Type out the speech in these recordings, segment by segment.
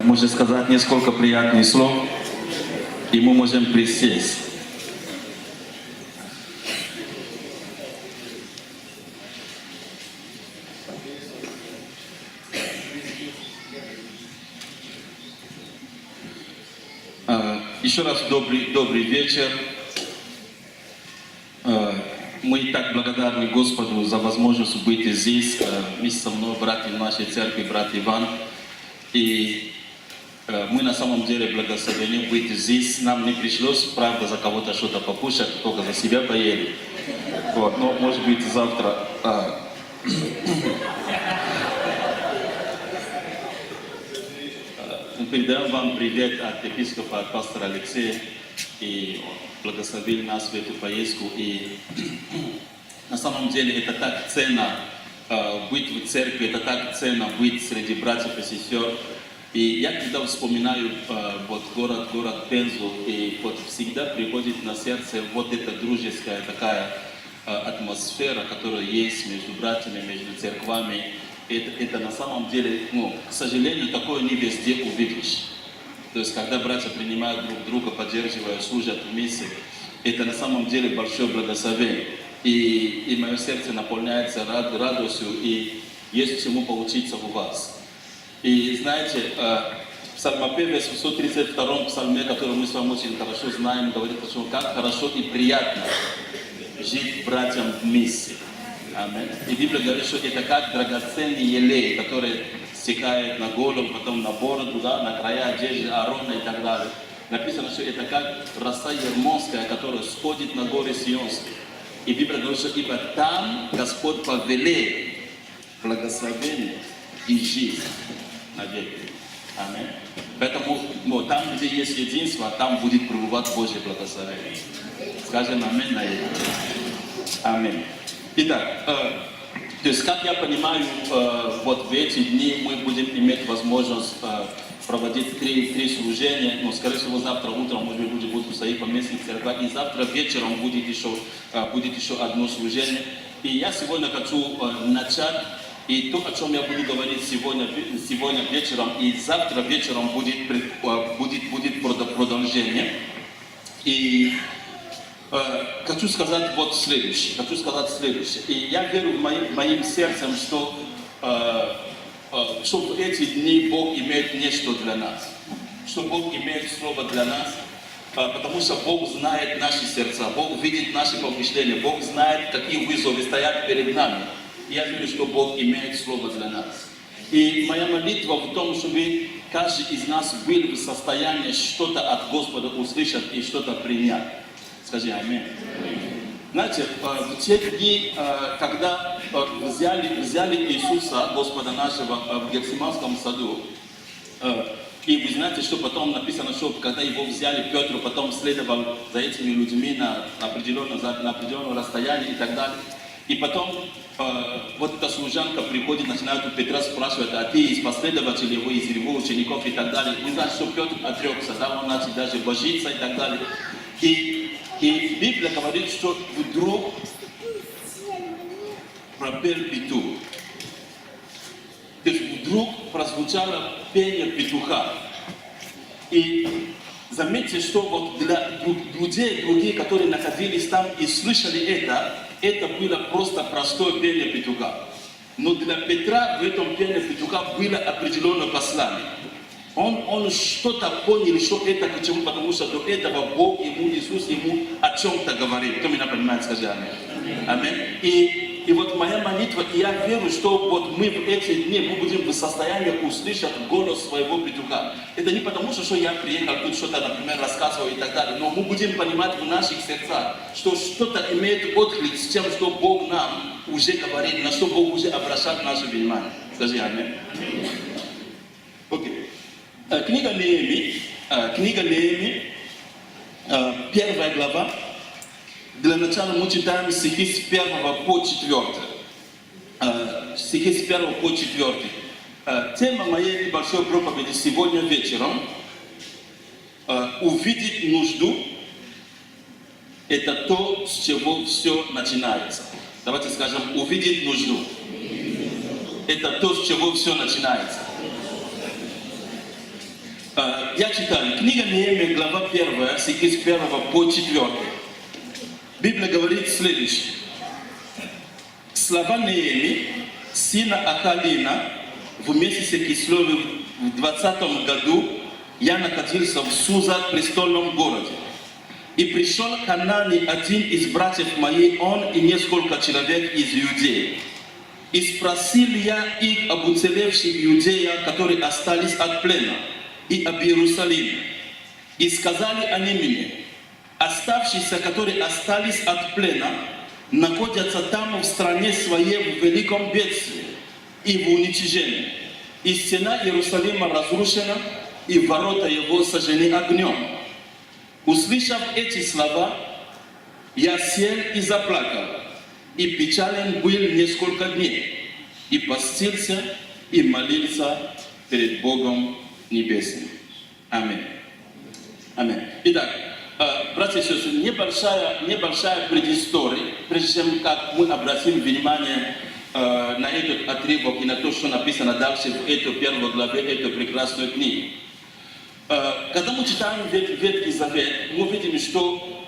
может сказать несколько приятных слов, и мы можем присесть. Еще раз добрый вечер. Мы так благодарны Господу за возможность быть здесь, вместе со мной, братья в нашей церкви, брат Иван. И мы на самом деле благословены быть здесь. Нам не пришлось, правда, за кого-то что-то покушать, только за себя поели. Вот, но может быть завтра... Мы передаем вам привет от епископа, от пастора Алексея, и благословили нас в эту поездку. И на самом деле это так ценно быть в церкви, это так ценно быть среди братьев и сестер. И я когда вспоминаю вот город Пензу, и вот всегда приходит на сердце вот эта дружеская такая атмосфера, которая есть между братьями, между церквами. Это на самом деле, к сожалению, такое не везде увидишь. То есть, когда братья принимают друг друга, поддерживают, служат вместе, это на самом деле большое благословение. И мое сердце наполняется радостью, и есть чему поучиться у вас. И знаете, псалмопевец в 132-м псалме, который мы с вами очень хорошо знаем, говорит о том, как хорошо и приятно жить братьям вместе. Аминь. И Библия говорит, что это как драгоценный елей, который стекает на голову, потом на бороду, да, на края одежды Аарона и так далее. Написано, что это как роса ермонская, которая сходит на горы Сионские. И Библия говорит, что ибо там Господь повелел благословение и жизнь навеки. Аминь. Поэтому там, где есть единство, там будет пребывать Божье благословение. Скажем аминь на это. Аминь. Итак, то есть, как я понимаю, вот в эти дни мы будем иметь возможность проводить три служения. Но, скорее всего, завтра утром, может быть, люди будут в своих поместных церквях, и завтра вечером будет еще одно служение. И я сегодня хочу начать, и то, о чем я буду говорить сегодня вечером, и завтра вечером будет продолжение. И хочу сказать вот следующее. И я верю моим сердцем, что в эти дни Бог имеет нечто для нас. Что Бог имеет слово для нас. Потому что Бог знает наши сердца, Бог видит наши помышления, Бог знает, какие вызовы стоят перед нами. И я верю, что Бог имеет слово для нас. И моя молитва в том, чтобы каждый из нас был в состоянии что-то от Господа услышать и что-то принять. Скажи аминь. Знаете, в те дни, когда взяли Иисуса, Господа нашего, в Гефсиманском саду, и вы знаете, что потом написано, что когда его взяли, Петр потом следовал за этими людьми на определенное расстояние и так далее. И потом вот эта служанка приходит, начинает у Петра спрашивать, а ты из последователей его, из его учеников и так далее. Вы знаете, что Петр отрекся, да, он начал даже божиться и так далее. И Библия говорит, что вдруг пропел петух. То есть вдруг прозвучало пение петуха. И заметьте, что вот для людей, другие, которые находились там и слышали это было просто простое пение петуха. Но для Петра в этом пении петуха было определенное послание. Он что-то понял, что это почему, потому что до этого Бог ему, Иисус ему о чем-то говорил. Кто меня понимает, скажи аминь. Аминь. И вот моя молитва, и я верю, что вот мы в эти дни мы будем в состоянии услышать голос своего петуха. Это не потому, что я приехал тут что-то, например, рассказываю и так далее, но мы будем понимать в наших сердцах, что что-то имеет отклик с тем, что Бог нам уже говорит, на что Бог уже обращает наше внимание. Скажи аминь. Окей. Книга Неемии, первая глава. Для начала мы читаем стихи с 1 по 4. Тема моей небольшой проповеди сегодня вечером увидеть нужду – это то, с чего все начинается. Давайте скажем, увидеть нужду – это то, с чего все начинается. Я читаю. Книга Неемия, глава 1, стихи с 1 по 4. Библия говорит следующее. Слова Неемии, сына Ахалина, в месяце Кислеве в 20 году я находился в Суза, престольном городе. И пришел к Ханане один из братьев моих, он и несколько человек из Иудеи. И спросил я их об уцелевших иудеях, которые остались от плена, и об Иерусалиме. И сказали они мне: оставшиеся, которые остались от плена, находятся там в стране своей в великом бедствии и в уничижении. И стена Иерусалима разрушена, и ворота его сожжены огнем. Услышав эти слова, я сел и заплакал, и печален был несколько дней, и постился, и молился перед Богом Небесным. Аминь. Аминь. Итак, братья и сестры, небольшая предыстория, прежде чем как мы обратим внимание на этот отрывок и на то, что написано дальше в этой первой главе этой прекрасной книги. Когда мы читаем Ветхий Завет, мы видим, что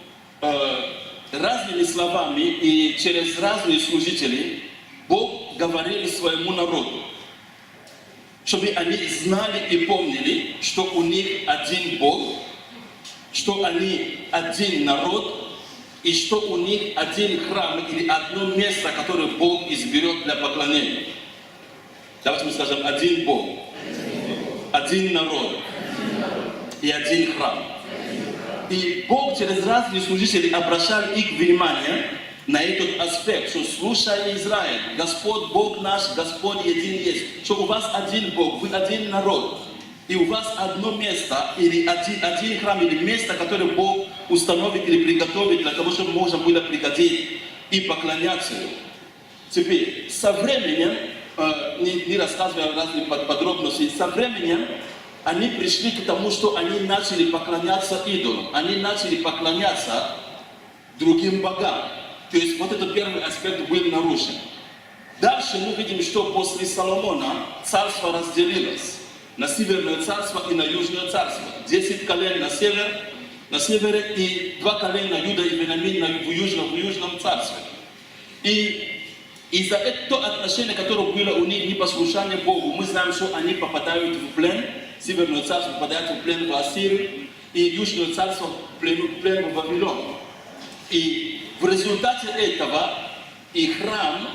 разными словами и через разные служители Бог говорил своему народу, чтобы они знали и помнили, что у них один Бог, что они один народ, и что у них один храм или одно место, которое Бог изберет для поклонения. Давайте мы скажем: один Бог, один народ и один храм. И Бог через разные служители обращал их внимание на этот аспект, что слушай, Израиль, Господь Бог наш, Господь един есть, что у вас один Бог, вы один народ, и у вас одно место, или один храм, или место, которое Бог установит или приготовит для того, чтобы можно было приходить и поклоняться Ему. Теперь, со временем, не рассказывая разные подробности, со временем они пришли к тому, что они начали поклоняться идолам, они начали поклоняться другим богам. То есть вот этот первый аспект был нарушен. Дальше мы видим, что после Соломона царство разделилось на Северное царство и на Южное царство. 10 колен на севере и 2 колена Юда и Вениамин в Южном царстве. И из-за этого отношения, которое было у них, непослушание Богу, мы знаем, что они попадают в плен. Северное царство попадает в плен в Ассирию, и Южное царство в плен в Вавилон. И в результате этого и храм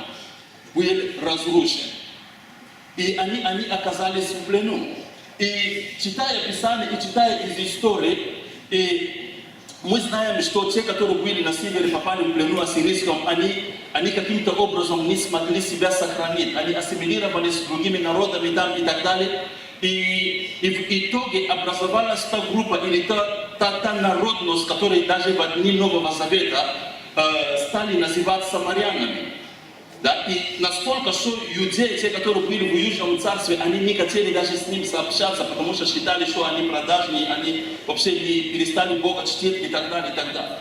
был разрушен. И они оказались в плену. И читая Писание, и читая из истории, и мы знаем, что те, которые были на севере, попали в плену ассирийском, они каким-то образом не смогли себя сохранить. Они ассимилировались с другими народами там и так далее. И в итоге образовалась та группа или та народность, которая даже в дни Нового Завета стали называть самарянами. Да? И настолько, что иудеи, те, которые были в Южном царстве, они не хотели даже с ним сообщаться, потому что считали, что они продажные, они вообще не перестали Бога чтить и так далее, и так далее.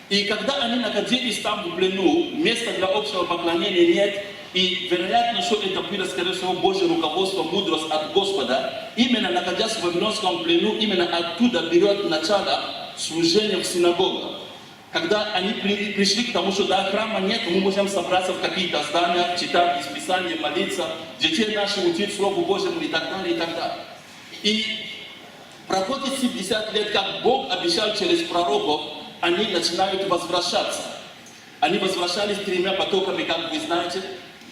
И когда они находились там в плену, места для общего поклонения нет, и вероятно, что это было, скорее всего, Божье руководство, мудрость от Господа, именно находясь в Вавилонском плену, именно оттуда берет начало служение в синагогах. Когда они пришли к тому, что да, храма нет, мы можем собраться в какие-то здания, читать из Писания, молиться, детей наших учить Слову Божьему и так далее, и так далее. И проходит 70 лет, как Бог обещал через пророков, они начинают возвращаться. Они возвращались 3 потоками, как вы знаете.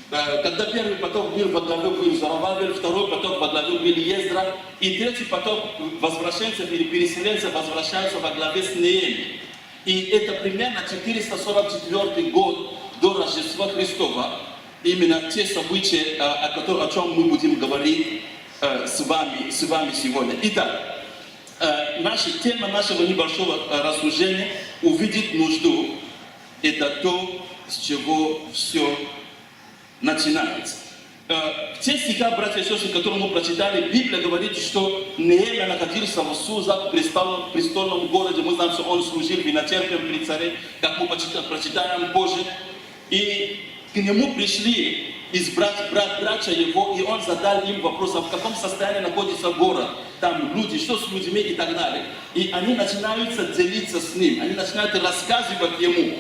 Когда первый поток был во главе был Зоробабель, второй поток во главе был Ездра, и третий поток возвращенцев или переселенцев возвращаются во главе с Неемией. И это примерно 444 год до Рождества Христова, именно те события, о чем мы будем говорить с вами сегодня. Итак, тема нашего небольшого рассуждения — увидеть нужду. Это то, с чего все начинается. В те стиха, братья и сестры, которые мы прочитали, Библия говорит, что Неемия находился в Суза, в престольном городе. Мы знаем, что он служил винотерпием при царе, как мы прочитаем позже. И к нему пришли из братья его, и он задал им вопрос, в каком состоянии находится город, там люди, что с людьми и так далее. И они начинают делиться с ним, они начинают рассказывать ему.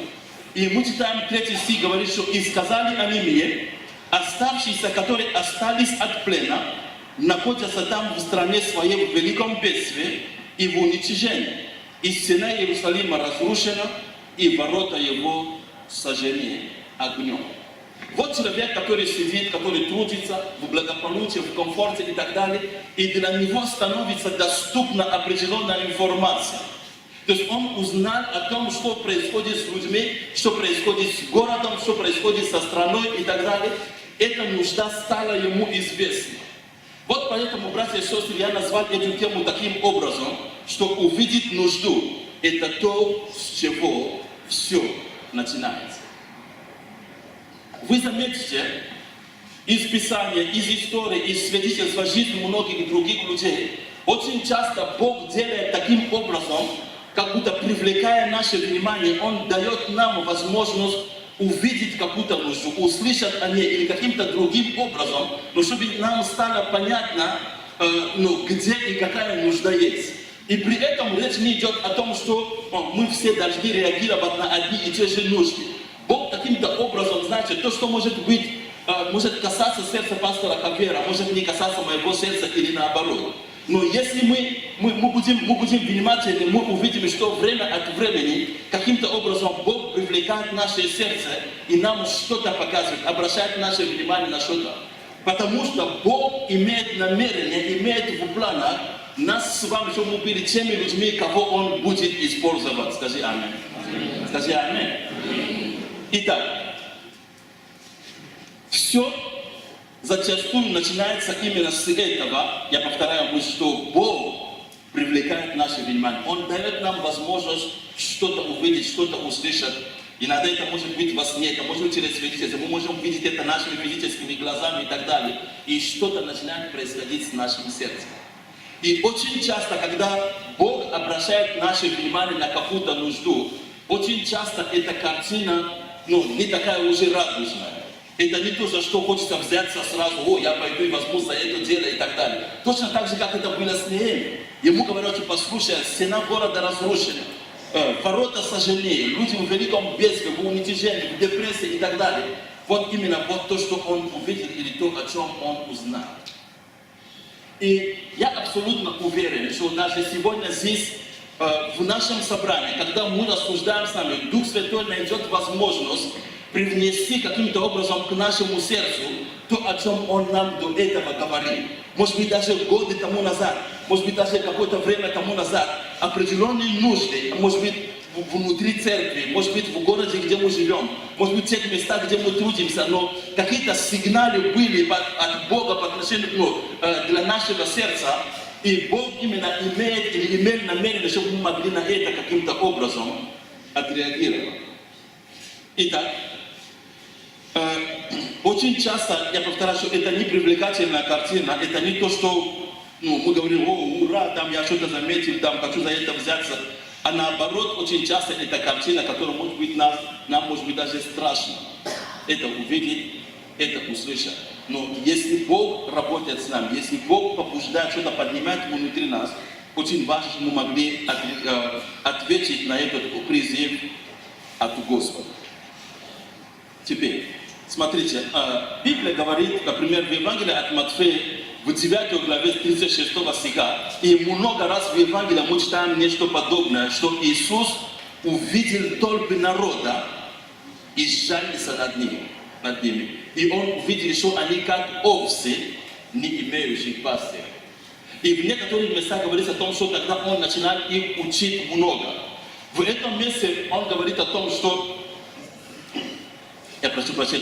И мы читаем 3 стих, говорит, что «И сказали они мне, оставшиеся, которые остались от плена, находятся там в стране своей в великом бедствии и в уничижении. И стена Иерусалима разрушена, и ворота его сожжены огнем». Вот человек, который сидит, который трудится в благополучии, в комфорте и так далее, и для него становится доступна определенная информация. То есть он узнал о том, что происходит с людьми, что происходит с городом, что происходит со страной и так далее. Эта нужда стала ему известна. Вот поэтому, братья и сестры, я назвал эту тему таким образом, что увидеть нужду – это то, с чего все начинается. Вы заметите, из Писания, из истории, из свидетельства жизни многих других людей, очень часто Бог делает таким образом, как будто привлекая наше внимание, Он дает нам возможность увидеть какую-то нужду, услышать о ней или каким-то другим образом, но чтобы нам стало понятно, где и какая нужда есть. И при этом речь не идет о том, что мы все должны реагировать на одни и те же нужды. Бог каким-то образом, значит, то, что может быть, может касаться сердца пастора Хавьера, может не касаться моего сердца или наоборот. Но если мы будем внимательны, мы увидим, что время от времени каким-то образом Бог привлекает наше сердце и нам что-то показывает, обращает наше внимание на что-то. Потому что Бог имеет намерение, имеет в планах нас с вами, чтобы мы были теми людьми, кого Он будет использовать. Скажи аминь. Скажи аминь. Итак, все зачастую начинается именно с этого. Я повторяю, что Бог привлекает наше внимание. Он дает нам возможность что-то увидеть, что-то услышать. Иногда это может быть во сне, это может быть через свидетельство. Мы можем видеть это нашими физическими глазами и так далее. И что-то начинает происходить с нашим сердцем. И очень часто, когда Бог обращает наше внимание на какую-то нужду, очень часто эта картина, не такая уже радужная. Это не то, за что хочется взяться сразу, я пойду и возьму за это дело и так далее. Точно так же, как это было с Неемией. Ему говорят, послушай, стена города разрушена, ворота сожжены, люди в великом бедствии, в уничижении, в депрессии и так далее. Вот именно то, что он увидел, или то, о чем он узнал. И я абсолютно уверен, что даже сегодня здесь, в нашем собрании, когда мы рассуждаем с вами, Дух Святой найдет возможность привнести каким-то образом к нашему сердцу то, о чем Он нам до этого говорил. Может быть, даже годы тому назад, может быть, даже какое-то время тому назад, определенные нужды, может быть, внутри церкви, может быть, в городе, где мы живем, может быть, в тех местах, где мы трудимся, но какие-то сигналы были от Бога по отношению для нашего сердца, и Бог именно имел намерение, чтобы мы могли на это каким-то образом отреагировать. Итак, очень часто, я повторяю, что это не привлекательная картина, это не то, что мы говорим, ура, там я что-то заметил, там хочу за это взяться. А наоборот, очень часто это картина, которая может быть нам может быть даже страшно. Это увидеть, это услышать. Но если Бог работает с нами, если Бог побуждает, что-то поднимает внутри нас, очень важно, чтобы мы могли ответить на этот призыв от Господа. Теперь, смотрите, Библия говорит, например, в Евангелии от Матфея, в 9 главе 36 стиха, и много раз в Евангелии мы читаем нечто подобное, что Иисус увидел толпы народа и сжалился над ними. И Он увидел, что они как овцы, не имеющих пастыря. И в некоторых местах говорится о том, что тогда Он начинает их учить много. В этом месте Он говорит о том, что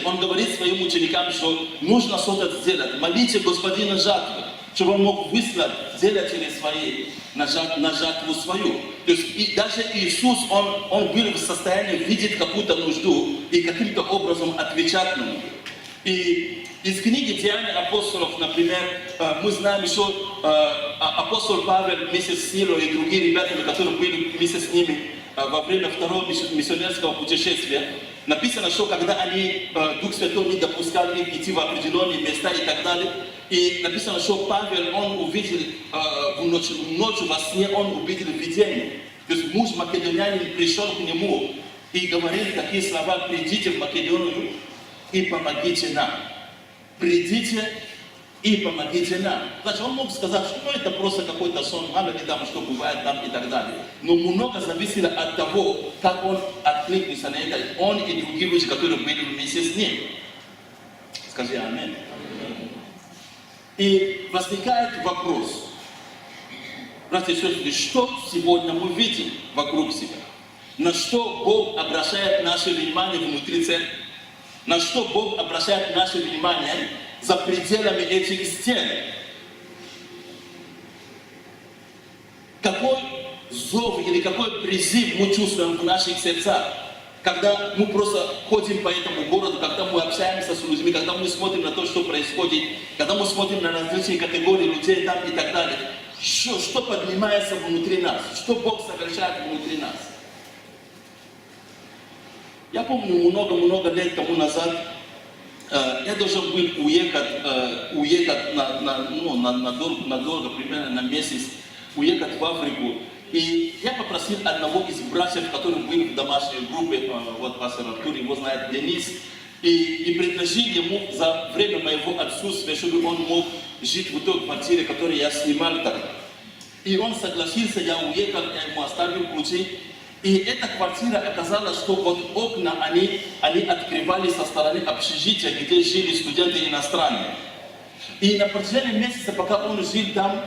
Он говорит своим ученикам, что нужно что-то сделать. Молите Господина жатвы, чтобы Он мог выслать делатели свои на жатву свою. То есть и даже Иисус, он был в состоянии видеть какую-то нужду и каким-то образом отвечать на нее. И из книги «Деяния апостолов», например, мы знаем, что апостол Павел вместе с Силой и другие ребята, которые были вместе с ними во время второго миссионерского путешествия, написано, что когда они, Дух Святой не допускал их идти в определенные места и так далее, и написано, что Павел, он увидел ночью во сне, он увидел видение. То есть муж македонянин пришел к нему и говорил такие слова: придите в Македонию и помогите нам. Придите и помогите нам. Значит, он мог сказать, что ну, это просто какой-то сон, мало ли там, что бывает там и так далее. Но много зависело от того, как он откликнулся на это. Он и другие люди, которые были вместе с ним. Скажи аминь. И возникает вопрос, братья и сестры, что сегодня мы видим вокруг себя? На что Бог обращает наше внимание внутри церкви? На что Бог обращает наше внимание за пределами этих стен? Какой зов или какой призыв мы чувствуем в наших сердцах, когда мы просто ходим по этому городу, когда мы общаемся с людьми, когда мы смотрим на то, что происходит, когда мы смотрим на различные категории людей там и так далее. Что поднимается внутри нас? Что Бог совершает внутри нас? Я помню, много лет тому назад я должен был уехать надолго, примерно на месяц, уехать в Африку. И я попросил одного из братьев, который был в домашней группе, вот пастор Артур, его знает Денис, и предложил ему за время моего отсутствия, чтобы он мог жить в той квартире, которую я снимал тогда. И он согласился, я уехал, я ему оставил ключи. И эта квартира оказалась, что вот окна, они открывались со стороны общежития, где жили студенты иностранные. И на протяжении месяца, пока он жил там,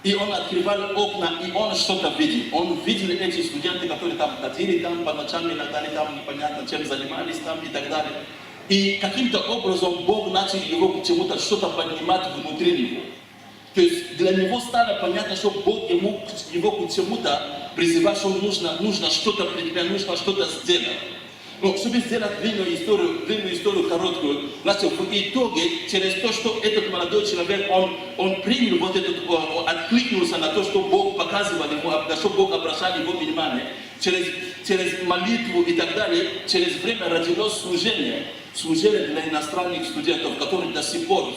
и он открывал окна, и он что-то видел. Он видел эти студенты, которые там ходили, там по ночам иногда там непонятно чем занимались там и так далее. И каким-то образом Бог начал его к чему-то, что-то поднимать внутри него. То есть для него стало понятно, что Бог его к чему-то призывает, что нужно что-то предпринять, нужно что-то сделать. Но чтобы сделать длинную историю короткую, значит, в итоге, через то, что этот молодой человек, он принял вот этот, откликнулся на то, что Бог показывал ему, на что Бог обращал его внимание, через молитву и так далее, через время родилось служение для иностранных студентов, которые до сих пор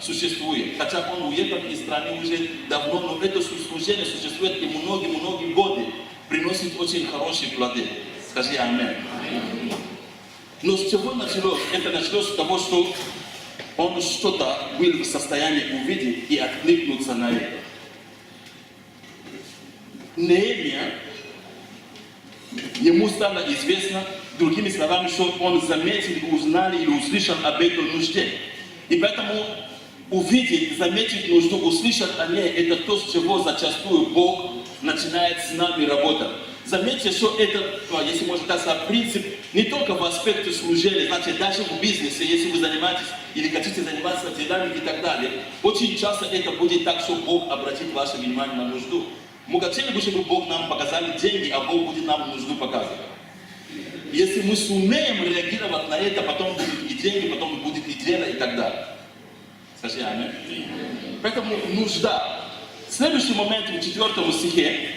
существует. Хотя он уехал из страны уже давно, но это служение существует и многие годы, приносит очень хорошие плоды. Скажи аминь. Но с чего началось? Это началось с того, что он что-то был в состоянии увидеть и откликнуться на это. Неемия, ему стало известно, другими словами, что он заметил, узнал или услышал об этой нужде. И поэтому увидеть, заметить нужду, услышать о ней, это то, с чего зачастую Бог начинает с нами работать. Заметьте, что это, если можно так сказать, принцип не только в аспекте служения, значит, даже в бизнесе, если вы занимаетесь или хотите заниматься делами и так далее, очень часто это будет так, что Бог обратит ваше внимание на нужду. Мы хотели бы, чтобы Бог нам показал деньги, а Бог будет нам нужду показывать. Если мы сумеем реагировать на это, потом будут и деньги, потом будет и дело и так далее. Скажи аминь. Поэтому нужда. Следующий момент в 4 стихе.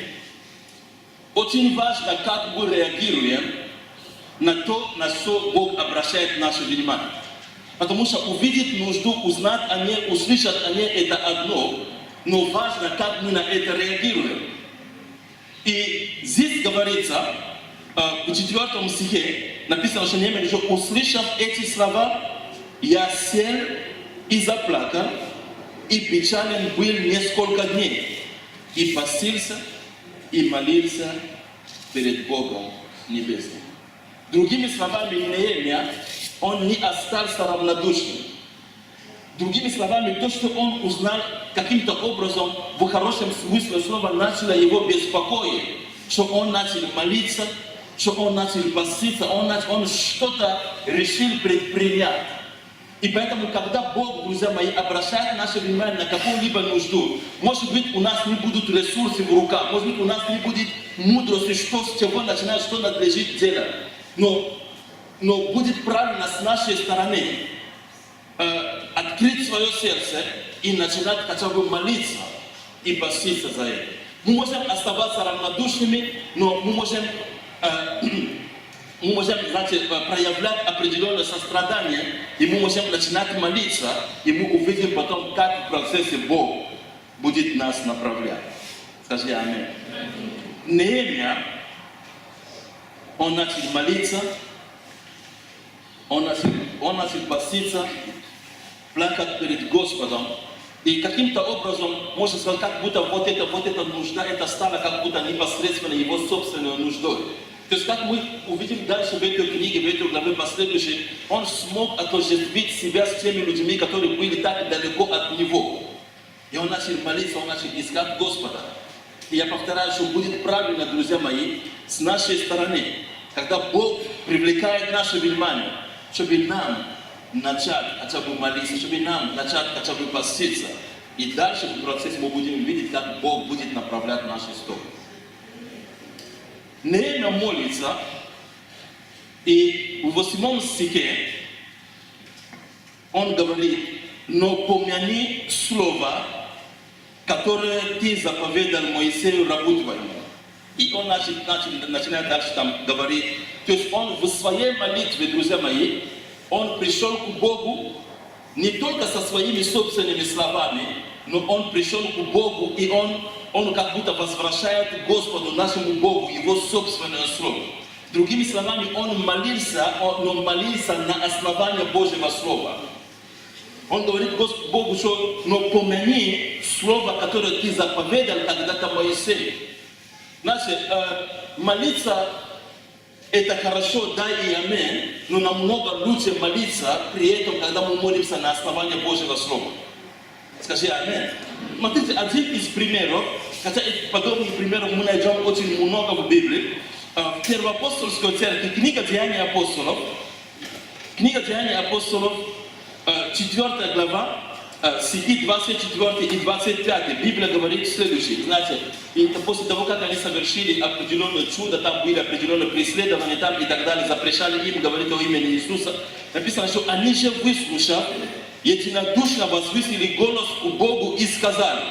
Очень важно, как мы реагируем на то, на что Бог обращает наше внимание. Потому что увидеть нужду, узнать о ней, услышать о ней – это одно, но важно, как мы на это реагируем. И здесь говорится, в 4 стихе, написано, что Неемия, услышав эти слова, я сел и заплакал, и печален был несколько дней, и постился, и молился перед Богом Небесным. Другими словами, Неемия, он не остался равнодушным. Другими словами, то, что он узнал каким-то образом, в хорошем смысле слова, начало его беспокоить, что он начал молиться, что он начал поститься, он что-то решил предпринять. И поэтому, когда Бог, друзья мои, обращает наше внимание на какую-либо нужду, может быть, у нас не будут ресурсы в руках, может быть, у нас не будет мудрости, что с чего начинать, что надлежит делать. Но будет правильно с нашей стороны открыть свое сердце и начинать хотя бы молиться и поститься за это. Мы можем оставаться равнодушными, но мы можем мы можем, значит, проявлять определенное сострадание, и мы можем начинать молиться, и мы увидим потом, как в процессе Бог будет нас направлять. Скажи аминь. Неемия, он начал молиться, он начал поститься, плакать перед Господом. И каким-то образом, можно сказать, как будто вот эта нужда, это стало как будто непосредственно его собственной нуждой. То есть, как мы увидим дальше в этой книге, в этой главе последующей, он смог отождествить себя с теми людьми, которые были так далеко от него. И он начал молиться, он начал искать Господа. И я повторяю, что будет правильно, друзья мои, с нашей стороны, когда Бог привлекает наше внимание, чтобы нам начать хотя бы молиться, чтобы нам начать хотя бы поститься. И дальше в процессе мы будем видеть, как Бог будет направлять наши стопы. Неемия молится, и в 8 стихе он говорит: но помяни слово, которое ты заповедал Моисею, рабу твоему. И он начинает дальше там говорить. То есть он в своей молитве, друзья мои, он пришел к Богу не только со своими собственными словами, но он пришел к Богу, и он как будто возвращает Господу, нашему Богу, его собственное слово. Другими словами, он молился на основании Божьего Слова. Он говорит Богу, что но помяни слово, которое ты заповедал когда-то Моисею. Значит, молиться это хорошо, да и аминь, но намного лучше молиться при этом, когда мы молимся на основании Божьего Слова. Скажи аминь. Смотрите, один из примеров, хотя подобных примеров мы найдем очень много в Библии, в Первоапостольской церкви, книга Деяний апостолов, 4 глава, стихи 24 и 25, Библия говорит следующее. Знаете, и после того, как они совершили определенное чудо, там были определенные преследования там и так далее, запрещали им говорить о имени Иисуса, написано, что они же выслушав, единодушно возвысили голос к Богу и сказали: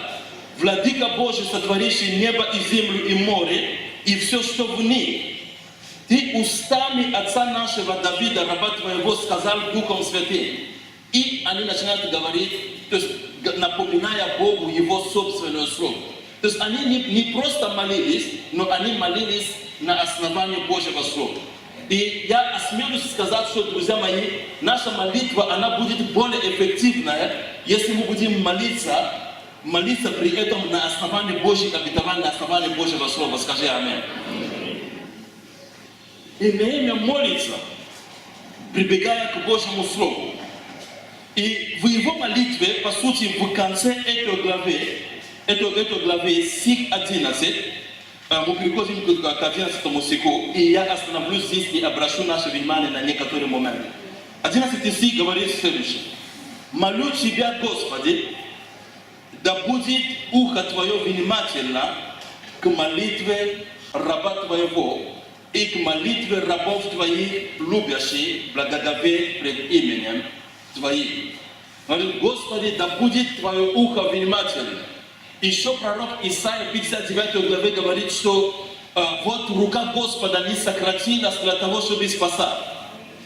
Владыка Божий, сотворивший небо и землю и море, и все, что в них, ты устами отца нашего Давида, раба твоего, сказал Духом Святым. И они начинают говорить, то есть напоминая Богу его собственное слово. То есть они не просто молились, но они молились на основании Божьего Слова. И я осмелюсь сказать, что, друзья мои, наша молитва, она будет более эффективная, если мы будем молиться при этом на основании Божьих обетований, на основании Божьего Слова. Скажи аминь. И Неемия молится, прибегая к Божьему Слову. И в его молитве, по сути, в конце этой главы, стих 11, мы приходим к 11 стиху, и я остановлюсь здесь и обращу наше внимание на некоторые моменты. 11 стих говорит следующее: «Молю Тебя, Господи, да будет ухо Твое внимательно к молитве раба Твоего и к молитве рабов Твоих, любящих благоговеть пред именем Твоим». Говорит: Господи, да будет Твое ухо внимательно. Еще пророк Исаия 59 главе говорит, что вот рука Господа не сократилась для того, чтобы спасать.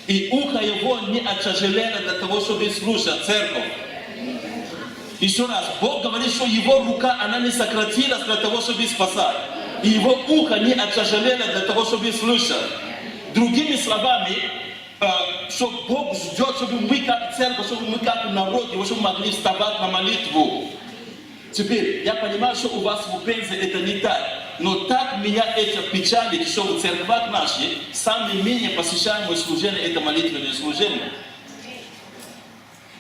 И ухо его не отяжелело для того, чтобы слушать церковь. Еще раз, Бог говорит, что его рука, она не сократилась для того, чтобы спасать. И его ухо не отяжелело для того, чтобы слушать. Другими словами, что Бог ждет, чтобы мы как церковь, чтобы мы как народ, чтобы мы могли вставать на молитву. Теперь, я понимаю, что у вас в Пензе это не так, но так меня это печалит, что в церквах наших самые менее посещаемые служения – это молитвенные служения.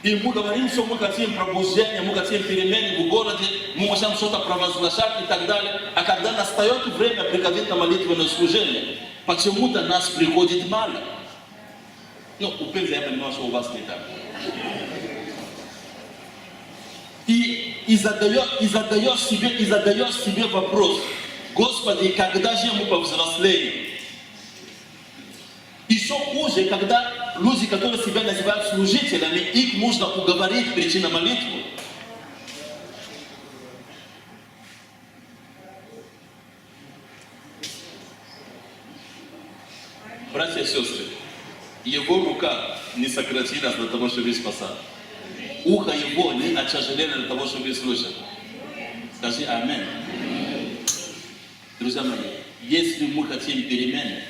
И мы говорим, что мы хотим пробуждения, мы хотим перемены в городе, мы можем что-то провозглашать и так далее. А когда настает время приходить на молитвенное служение, почему-то нас приходит мало. Ну, у Пенза я понимаю, что у вас не так. И задаешь себе вопрос: Господи, когда же мы повзрослеем? Еще хуже, когда люди, которые себя называют служителями, их нужно уговорить прийти на молитву. Братья и сестры, его рука не сократилась для того, чтобы спасать. Ухо его не отяжелело для того, чтобы слушать. Скажи аминь. Друзья мои, если мы хотим перемены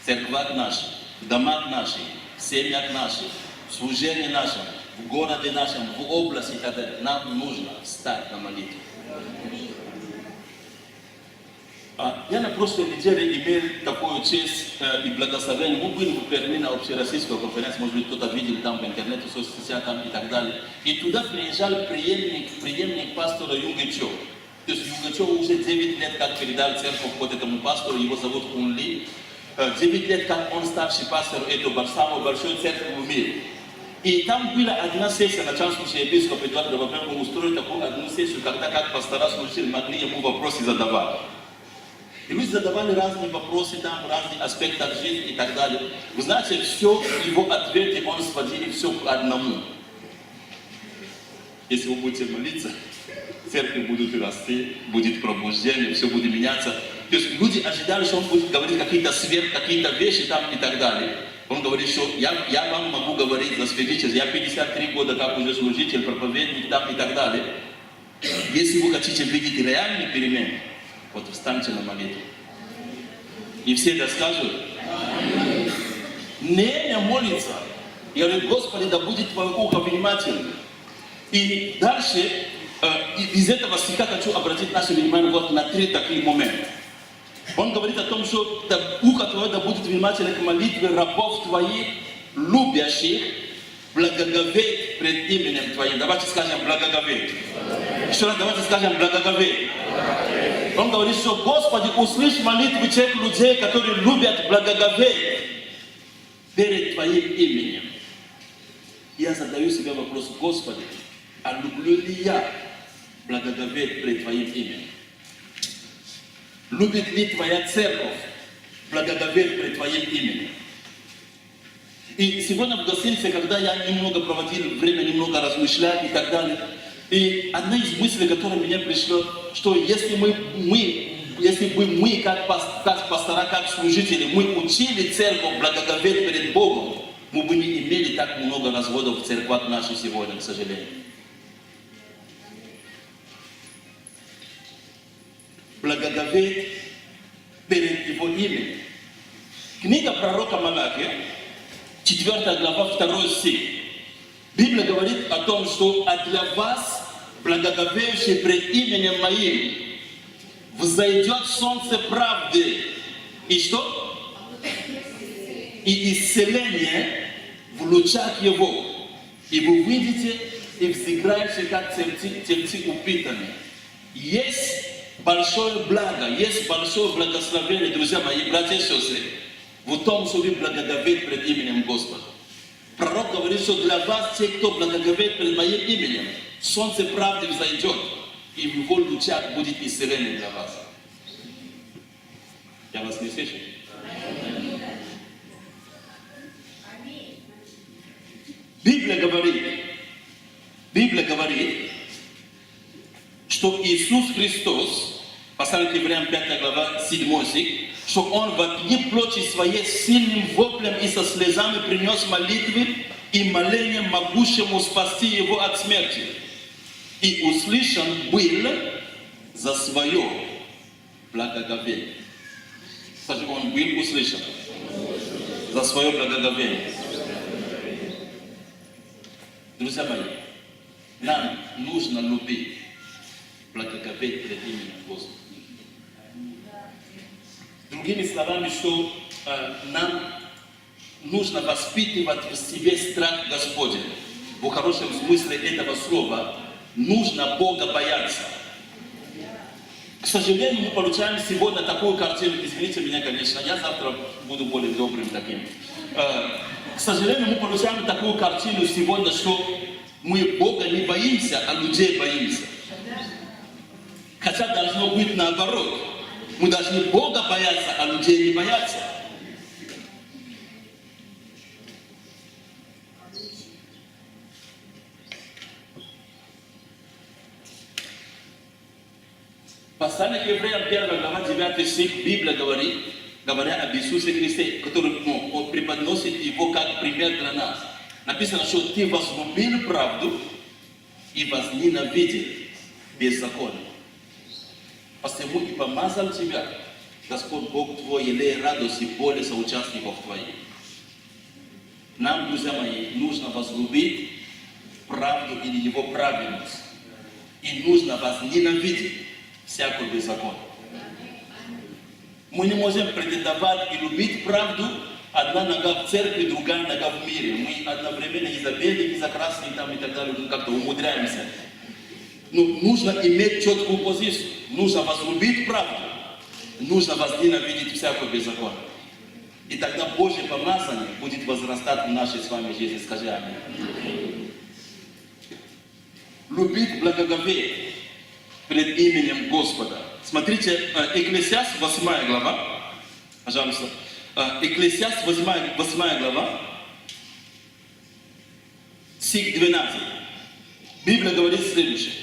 в церквах наших, в домах наших, в семьях наших, в служении нашем, в городе нашем, в области, нам нужно встать на молитву. Я на прошлой неделе имел такую честь и благословение. Мы были в Берлине на общероссийской конференции, может быть, кто-то видел там в интернете, в соцсетях там и так далее. И туда приезжал преемник пастора Юнга Чо. То есть Юнга Чо уже 9 лет как передал церковь вот этому пастору, его зовут Кун Ли. 9 лет как он старший пастор этой самой большой церкви в мире. И там была одна сессия, начальствующий епископ Эдуард Добренко устроил такую одну сессию, когда как пастора служили, могли ему вопросы задавать. И люди задавали разные вопросы, там, разные аспекты жизни и так далее. Вы знаете, все его ответы, он сводили все к одному. Если вы будете молиться, церковь будет расти, будет пробуждение, все будет меняться. То есть люди ожидали, что он будет говорить какие-то вещи там и так далее. Он говорит, что я вам могу говорить, засвидетельствовать, я 53 года как уже служитель, проповедник там и так далее. Если вы хотите видеть реальные перемены, вот встаньте на молитву. И все это скажут. Не молится. Я говорю, Господи, да будет твое ухо внимательным. И дальше, из этого стиха хочу обратить наше внимание вот на 3 таких момента. Он говорит о том, что ухо твое да будет внимательно к молитве рабов твоих, любящих, благоговеть пред именем твоим. Давайте скажем благоговеть. Еще раз давайте скажем благоговеть. Он говорит, что Господи, услышь молитвы тех людей, которые любят благоговеть перед Твоим именем. Я задаю себе вопрос, Господи, а люблю ли я благоговеть пред Твоим именем? Любит ли Твоя церковь благоговеть пред Твоим именем? И сегодня в гостинице, когда я немного проводил время, немного размышлял и так далее, и одна из мыслей, которая мне пришла, что если бы мы как пастора, как служители, мы учили церковь благоговеть перед Богом, мы бы не имели так много разводов в церквах наших сегодня, к сожалению. Благоговеть перед Его именем. Книга пророка Малахи, 4 глава, 2 стих. Библия говорит о том, что «А для вас, благоговеющие пред именем Моим, взойдет солнце правды». И что? И исцеление в лучах Его. И вы увидите и взыграете, как тельцы упитанные. Есть большое благо, есть большое благословение, друзья мои, братья и сестры, в том, чтобы благоговеть пред именем Господа. Пророк говорит, что для вас, те, кто благоговеет перед Моим именем, солнце правды взойдет, и в его лучах будет исцеление для вас. Я вас не слышу? Библия говорит, что Иисус Христос, послание к Евреям 5 глава 7 стих, что Он во дни плоти своей сильным воплем и со слезами принес молитвы и моления могущему спасти его от смерти. И услышан был за свое благоговение. Кстати, Он был услышан за свое благоговение. Друзья мои, нам нужно любить, благоговеть перед именем Господа. Другими словами, что нам нужно воспитывать в себе страх Господень. В хорошем смысле этого слова нужно Бога бояться. К сожалению, мы получаем сегодня такую картину, извините меня, конечно, я завтра буду более добрым таким. К сожалению, мы получаем такую картину сегодня, что мы Бога не боимся, а людей боимся. Хотя должно быть наоборот. Мы должны Бога бояться, а людей не бояться. Послание к Евреям 1 глава 9 стих Библия говорит, говоря об Иисусе Христе, который Он преподносит Его как пример для нас. Написано, что ты возлюбил правду и возненавидел беззаконие. Посему и помазал тебя Господь Бог твой, елей радость и боли соучастников твоих. Нам, друзья мои, нужно возлюбить правду или Его праведность. И нужно возненавидеть всякую беззаконие. Мы не можем претендовать и любить правду, одна нога в церкви, другая нога в мире. Мы одновременно и за белые, и за красные там, и так далее, как-то умудряемся. Но нужно иметь четкую позицию. Нужно возлюбить правду. Нужно возненавидеть всякую беззаконие. И тогда Божье помазание будет возрастать в нашей с вами жизни. Скажи аминь. Любить благоговение пред именем Господа. Смотрите, Экклесиаст 8 глава. Пожалуйста. Экклесиаст 8 глава. Стих 12. Библия говорит следующее.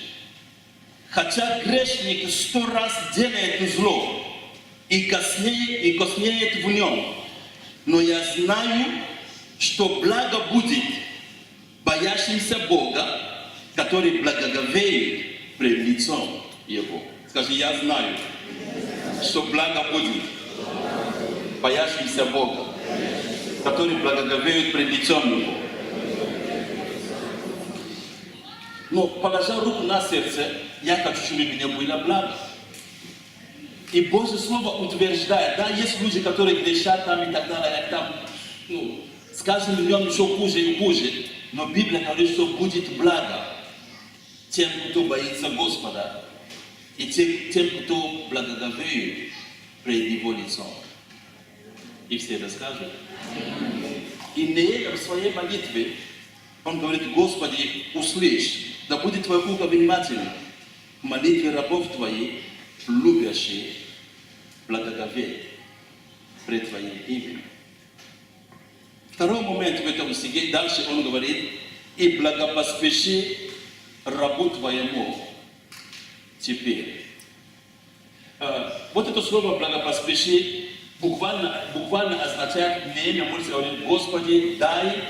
Хотя грешник 100 раз делает зло и коснеет в нем, но я знаю, что благо будет боящимся Бога, который благоговеет пред лицом Его. Скажи, я знаю, что благо будет боящимся Бога, который благоговеет пред лицом Его. Но положа руку на сердце, я хочу, чтобы мне было благо. И Божье Слово утверждает, да, есть люди, которые грешат там и так далее, там, с каждым днем еще хуже и хуже. Но Библия говорит, что будет благо тем, кто боится Господа, и тем, кто благоговеет пред Его лицом. И все это скажут. И Неемия в своей молитве, он говорит, Господи, услышь, да будет Твое ухо внимательно в молитве рабов Твоих, любящих благоговеет пред Твоим именем. Второй момент в этом стихе, дальше он говорит, и благопоспеши рабу Твоему теперь. Вот это слово благопоспеши буквально означает, Неемия может говорить, Господи, дай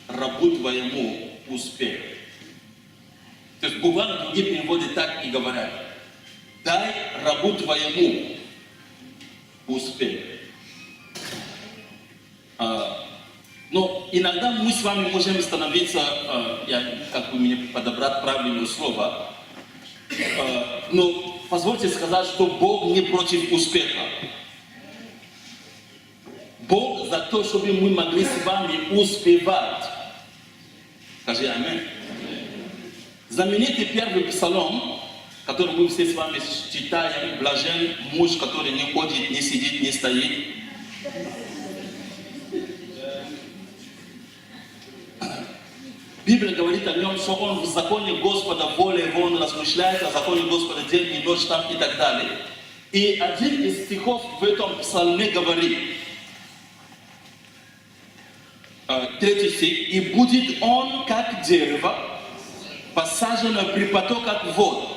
рабу Твоему успех. То есть буквально другие переводы так и говорят. Дай рабу Твоему успех. Но иногда мы с вами можем становиться, как бы мне подобрать правильное слово, но позвольте сказать, что Бог не против успеха. Бог за то, чтобы мы могли с вами успевать. Скажи аминь. Знаменитый первый псалом, который мы все с вами читаем, блажен муж, который не ходит, не сидит, не стоит. Библия говорит о нем, что он в законе Господа, воле его, он размышляет о законе Господа день и ночь там и так далее. И один из стихов в этом псалме говорит, 3 стих, «И будет он, как дерево, посаженное при потоках вод,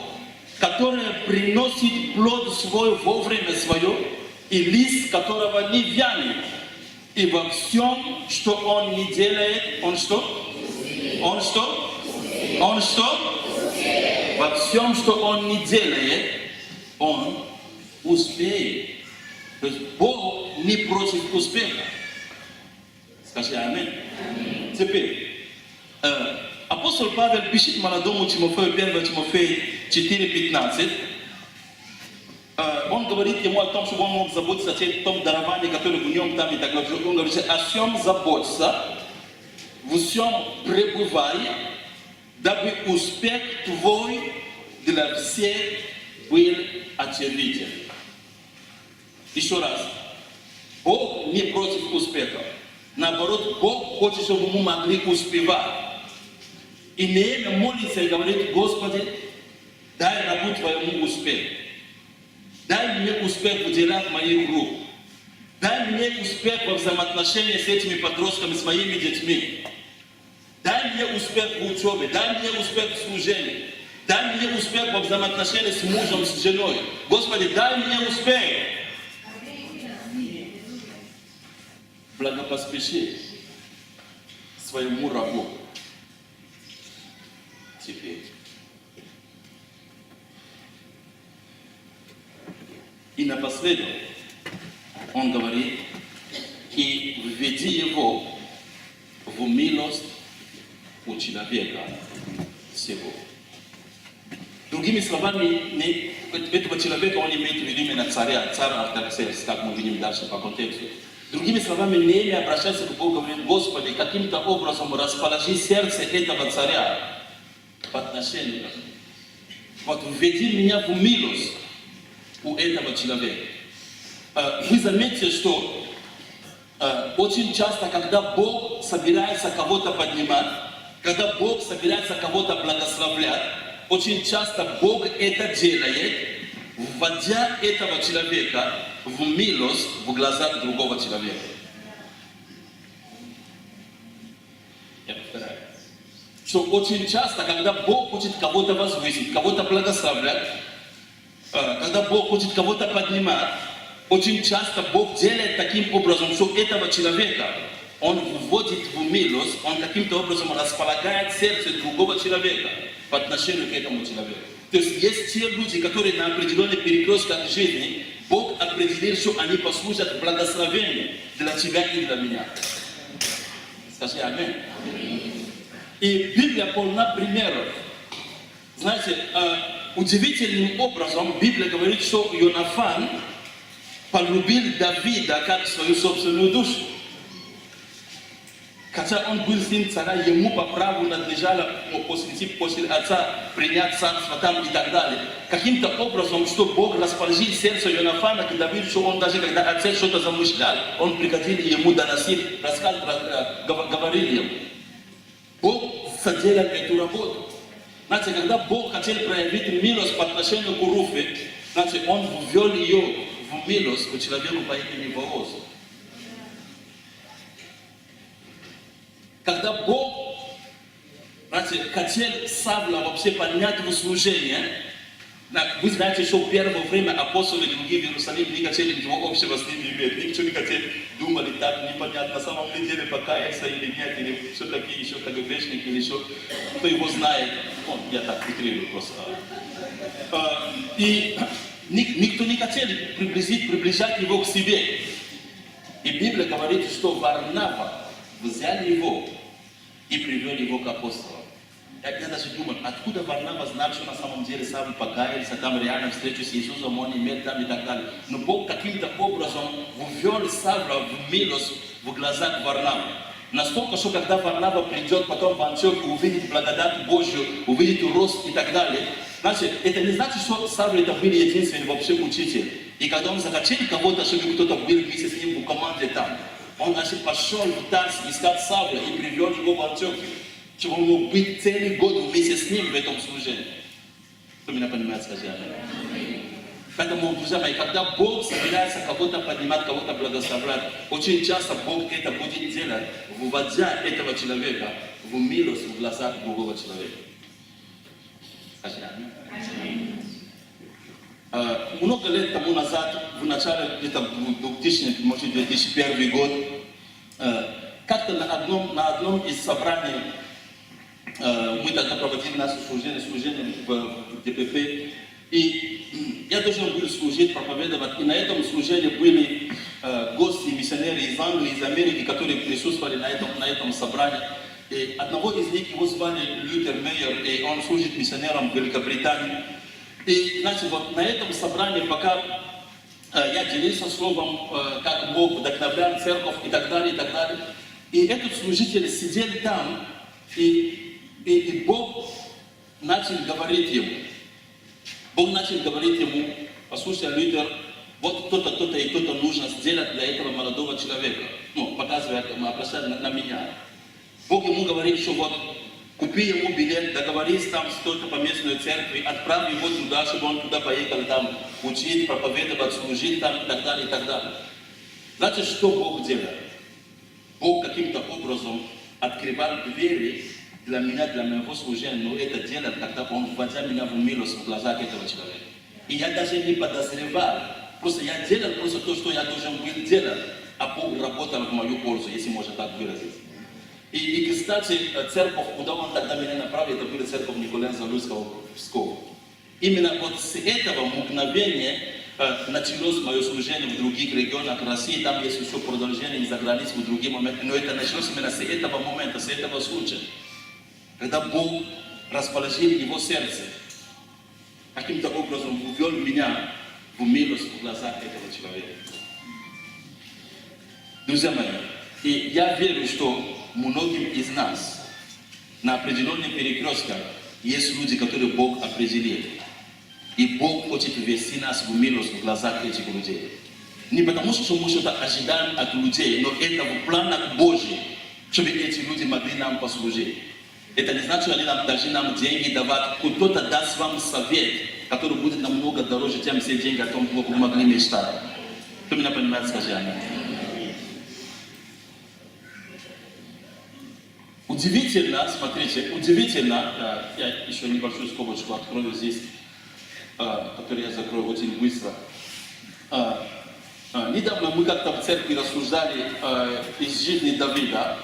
которое приносит плод свой во время свое, и лист которого не вянет, и во всем, что он не делает, он что? Он что? Он что? Во всем, что он не делает, он успеет». То есть Бог не против успеха. Скажи аминь. Теперь, апостол Павел пишет молодому Тимофею, 1 Тимофея 4:15. Он говорит ему о том, чтобы он мог заботиться о том даровании, которое в нем там и так далее. Он говорит, о всем заботься, в всем пребывай, дабы успех твой для всех был очевиден. Еще раз. Бог не против успеха. Наоборот, Бог хочет, чтобы мы могли успевать. И Неемия молится и говорит, Господи, дай рабу Твоему успех. Дай мне успех в делах моих рук. Дай мне успех во взаимоотношениях с этими подростками, с моими детьми. Дай мне успех в учебе. Дай мне успех в служении. Дай мне успех во взаимоотношениях с мужем, с женой. Господи, дай мне успех. благопоспеши своему рабу. Теперь. И напоследок он говорит, и введи его в милость у человека всего. Другими словами, этого человека он имеет в виду именно царя, царь Артаксеркс, как мы видим дальше по контексту. Другими словами, Неемия обращается к Богу, говорит: Господи, каким-то образом расположи сердце этого царя по отношению к нему. Вот введи меня в милость у этого человека. Вы заметите, что очень часто, когда Бог собирается кого-то поднимать, когда Бог собирается кого-то благословлять, очень часто Бог это делает, вводя этого человека в милость в глазах другого человека. Я повторяю. Что очень часто, когда Бог хочет кого-то возвысить, кого-то благословлять, когда Бог хочет кого-то поднимать, очень часто Бог делает таким образом, что этого человека он вводит в милость, он каким-то образом располагает сердце другого человека по отношению к этому человеку. То есть есть те люди, которые на определенных перекрестках жизни Бог определил, что они послужат благословению для тебя и для меня. Скажи аминь. И Библия полна примеров. Знаете, удивительным образом Библия говорит, что Йонафан полюбил Давида как свою собственную душу. Хотя он был сын царя, ему по праву надлежало после отца принять царство там и так далее. Каким-то образом, что Бог расположил сердце Йонафана к Давиду, что он даже когда отец что-то замышлял, он приходил ему доносил, говорил ему. Бог соделал эту работу. Знаете, когда Бог хотел проявить милость по отношению к Руфе, значит, он ввел ее в милость к человеку по имени Бооз. Когда Бог, знаете, хотел Савла вообще поднять в служение, вы знаете, что в первое время апостолы другие в Иерусалиме не хотели ничего общего с ними иметь, ничего не хотели, думали, так непонятно, на самом деле покаяться или нет, или все-таки еще как грешник, или еще, кто его знает, я так утрирую просто. И никто не хотел приближать его к себе. И Библия говорит, что Варнава взял его и привел его к апостолам. Я даже думал, откуда Варнава знал, что на самом деле Савл покаялся, там реально встречу с Иисусом он имел там и так далее. Но Бог каким-то образом ввел Савла в милость в глазах Варнавы. Настолько, что когда Варнава придет потом в Антиохию, увидит благодать Божью, увидит рост и так далее, значит, это не значит, что Савл это был единственный вообще учитель. И когда он захотел кого-то, чтобы кто-то был вместе с ним в команде там, он пошел в Тарс искать Савла и привел его в Антиохию, чтобы он мог быть целый год вместе с ним в этом служении. Кто меня понимает, скажи аминь. Поэтому, друзья мои, когда Бог собирается кого-то поднимать, кого-то благословлять, очень часто Бог это будет делать, выводя этого человека в милость в глазах другого человека. Скажи аминь. Много лет тому назад, в начале где-то 2000, может 2001 год, как-то на одном из собраний, мы тогда проводили наше служение в ДПП, и я должен был служить, проповедовать, и на этом служении были гости, миссионеры из Англии, из Америки, которые присутствовали на этом собрании. И одного из них его звали Лютер Мейер, и он служит миссионером в Великобритании. И, значит, вот на этом собрании, пока я делился словом, как Бог вдохновлял церковь и так далее, и этот служитель сидел там, и Бог начал говорить ему. Бог начал говорить ему: послушай, Лютер, вот то-то, то-то и то-то нужно сделать для этого молодого человека. Ну, показывая, обращая на меня. Бог ему говорит, что вот, купи ему билет, договорись там с той-то поместной церкви, отправь его туда, чтобы он туда поехал, там, учить, проповедовать, служить там и так далее, и так далее. Знаете, что Бог делает? Бог каким-то образом открывал двери для меня, для моего служения, но это делает, когда Он вводя меня в милость в глазах этого человека. И я даже не подозревал, просто я делал просто то, что я должен был делать. а Бог работал в мою пользу, если можно так выразить. И кстати, церковь, куда он тогда меня направил, это была церковь Николая Залузского в Пскове. Именно вот с этого мгновения началось мое служение в других регионах России, там есть еще продолжение из-за границ в другие моменты, но это началось именно с этого момента, с этого случая, когда Бог расположил его сердце, каким-то образом ввел меня в милость в глазах этого человека. Друзья мои, и я верю, что многим из нас на определенных перекрестках есть люди, которые Бог определил. И Бог хочет ввести нас в милость в глазах этих людей. Не потому, что мы что-то ожидаем от людей, но это в планах Божьих, чтобы эти люди могли нам послужить. Это не значит, что они должны нам деньги давать. Кто-то даст вам совет, который будет намного дороже, чем все деньги, о том, что вы могли мечтать. Кто меня понимает, скажи аминь. Удивительно, смотрите, удивительно, я еще небольшую скобочку открою здесь, которую я закрою очень быстро. Недавно мы как-то в церкви рассуждали из жизни Давида.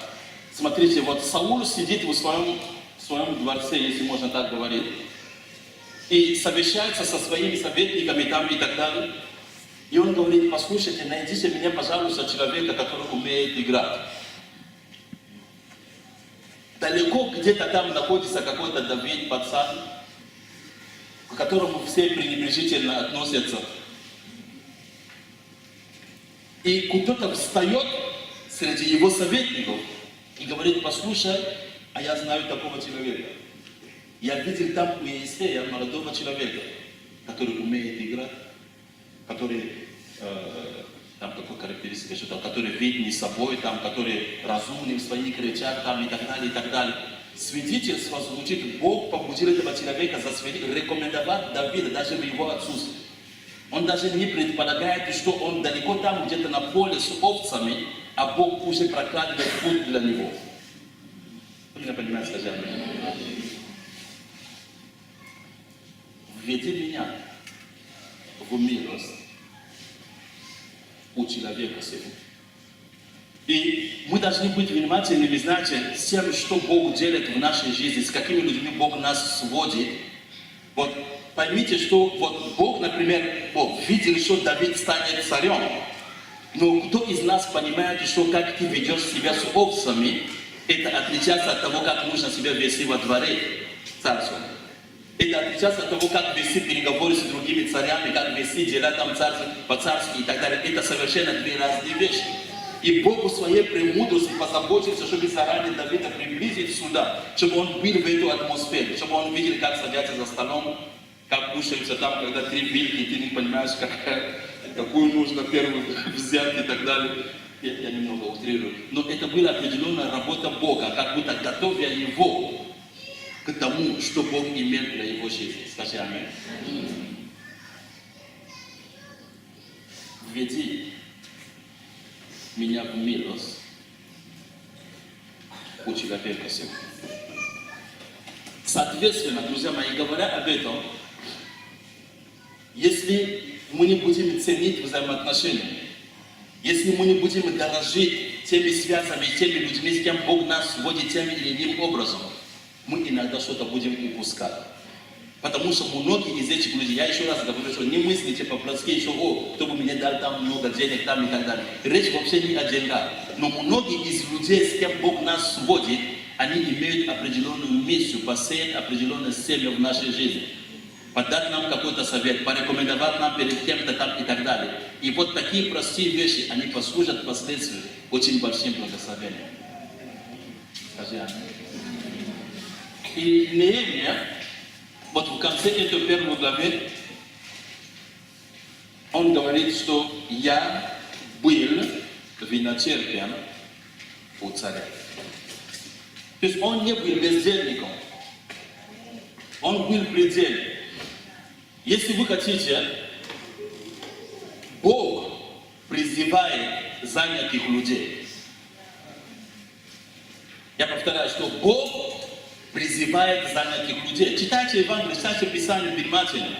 Смотрите, вот Саул сидит в своем дворце, если можно так говорить, и совещается со своими советниками там и так далее. И он говорит: послушайте, найдите мне, пожалуйста, человека, который умеет играть. Далеко где-то там находится какой-то Давид, пацан, к которому все пренебрежительно относятся. И кто-то встает среди его советников и говорит: послушай, а я знаю такого человека. Я видел там у Моисея молодого человека, который умеет играть, который, там такой характеристика, что-то, который видный собой, там, который разумный в своих речах, там, и так далее, и так далее. Свидетельство звучит: Бог побудил этого человека рекомендовать Давида даже в его отсутствии. Он даже не предполагает, что он далеко там, где-то на поле с овцами, а Бог уже прокладывает путь для него. Вы меня понимаете, скажи аминь. Введи меня в милость у человека сегодня. И мы должны быть внимательными, знаете, с тем, что Бог делает в нашей жизни, с какими людьми Бог нас сводит. Вот поймите, что вот Бог, например, видел, что Давид станет царем. Но кто из нас понимает, что как ты ведешь себя с овцами, это отличается от того, как нужно себя вести во дворе царства. Это отличается от того, как вести переговоры с другими царями, как вести дела там по-царски и так далее. Это совершенно две разные вещи. И Бог в своей премудрости позаботился, чтобы заранее Давида приблизить сюда, чтобы он был в эту атмосферу, чтобы он видел, как садятся за столом, как кушаются там, когда 3 вилки, и ты не понимаешь, какую нужно первую взять и так далее. Я немного утрирую. Но это была определенная работа Бога, как будто готовя его к тому, что Бог имел для его жизни. Скажи аминь. Введи меня в милость у человека сегодня. Соответственно, друзья мои, говоря об этом, если мы не будем ценить взаимоотношения, если мы не будем дорожить теми связями, теми людьми, с кем Бог нас сводит тем или иным образом, мы иногда что-то будем упускать. Потому что многие из этих людей, я еще раз говорю, что не мыслите по-плотски, что кто бы мне дал там много денег там и так далее. Речь вообще не о деньгах. Но многие из людей, с кем Бог нас сводит, они имеют определенную миссию, посеять определенную семью в нашей жизни. Подать нам какой-то совет, порекомендовать нам перед кем-то там и так далее. И вот такие простые вещи, они послужат впоследствии очень большим благословением. Скажи аминь. И Неемия, вот в конце этой первой главы, он говорит, что я был виночерпием у царя. То есть он не был бездельником, он был предельным. Если вы хотите, Бог призывает занятых людей. Я повторяю, что Бог призывает занятых людей. Читайте Евангелие, читайте Писание внимательно.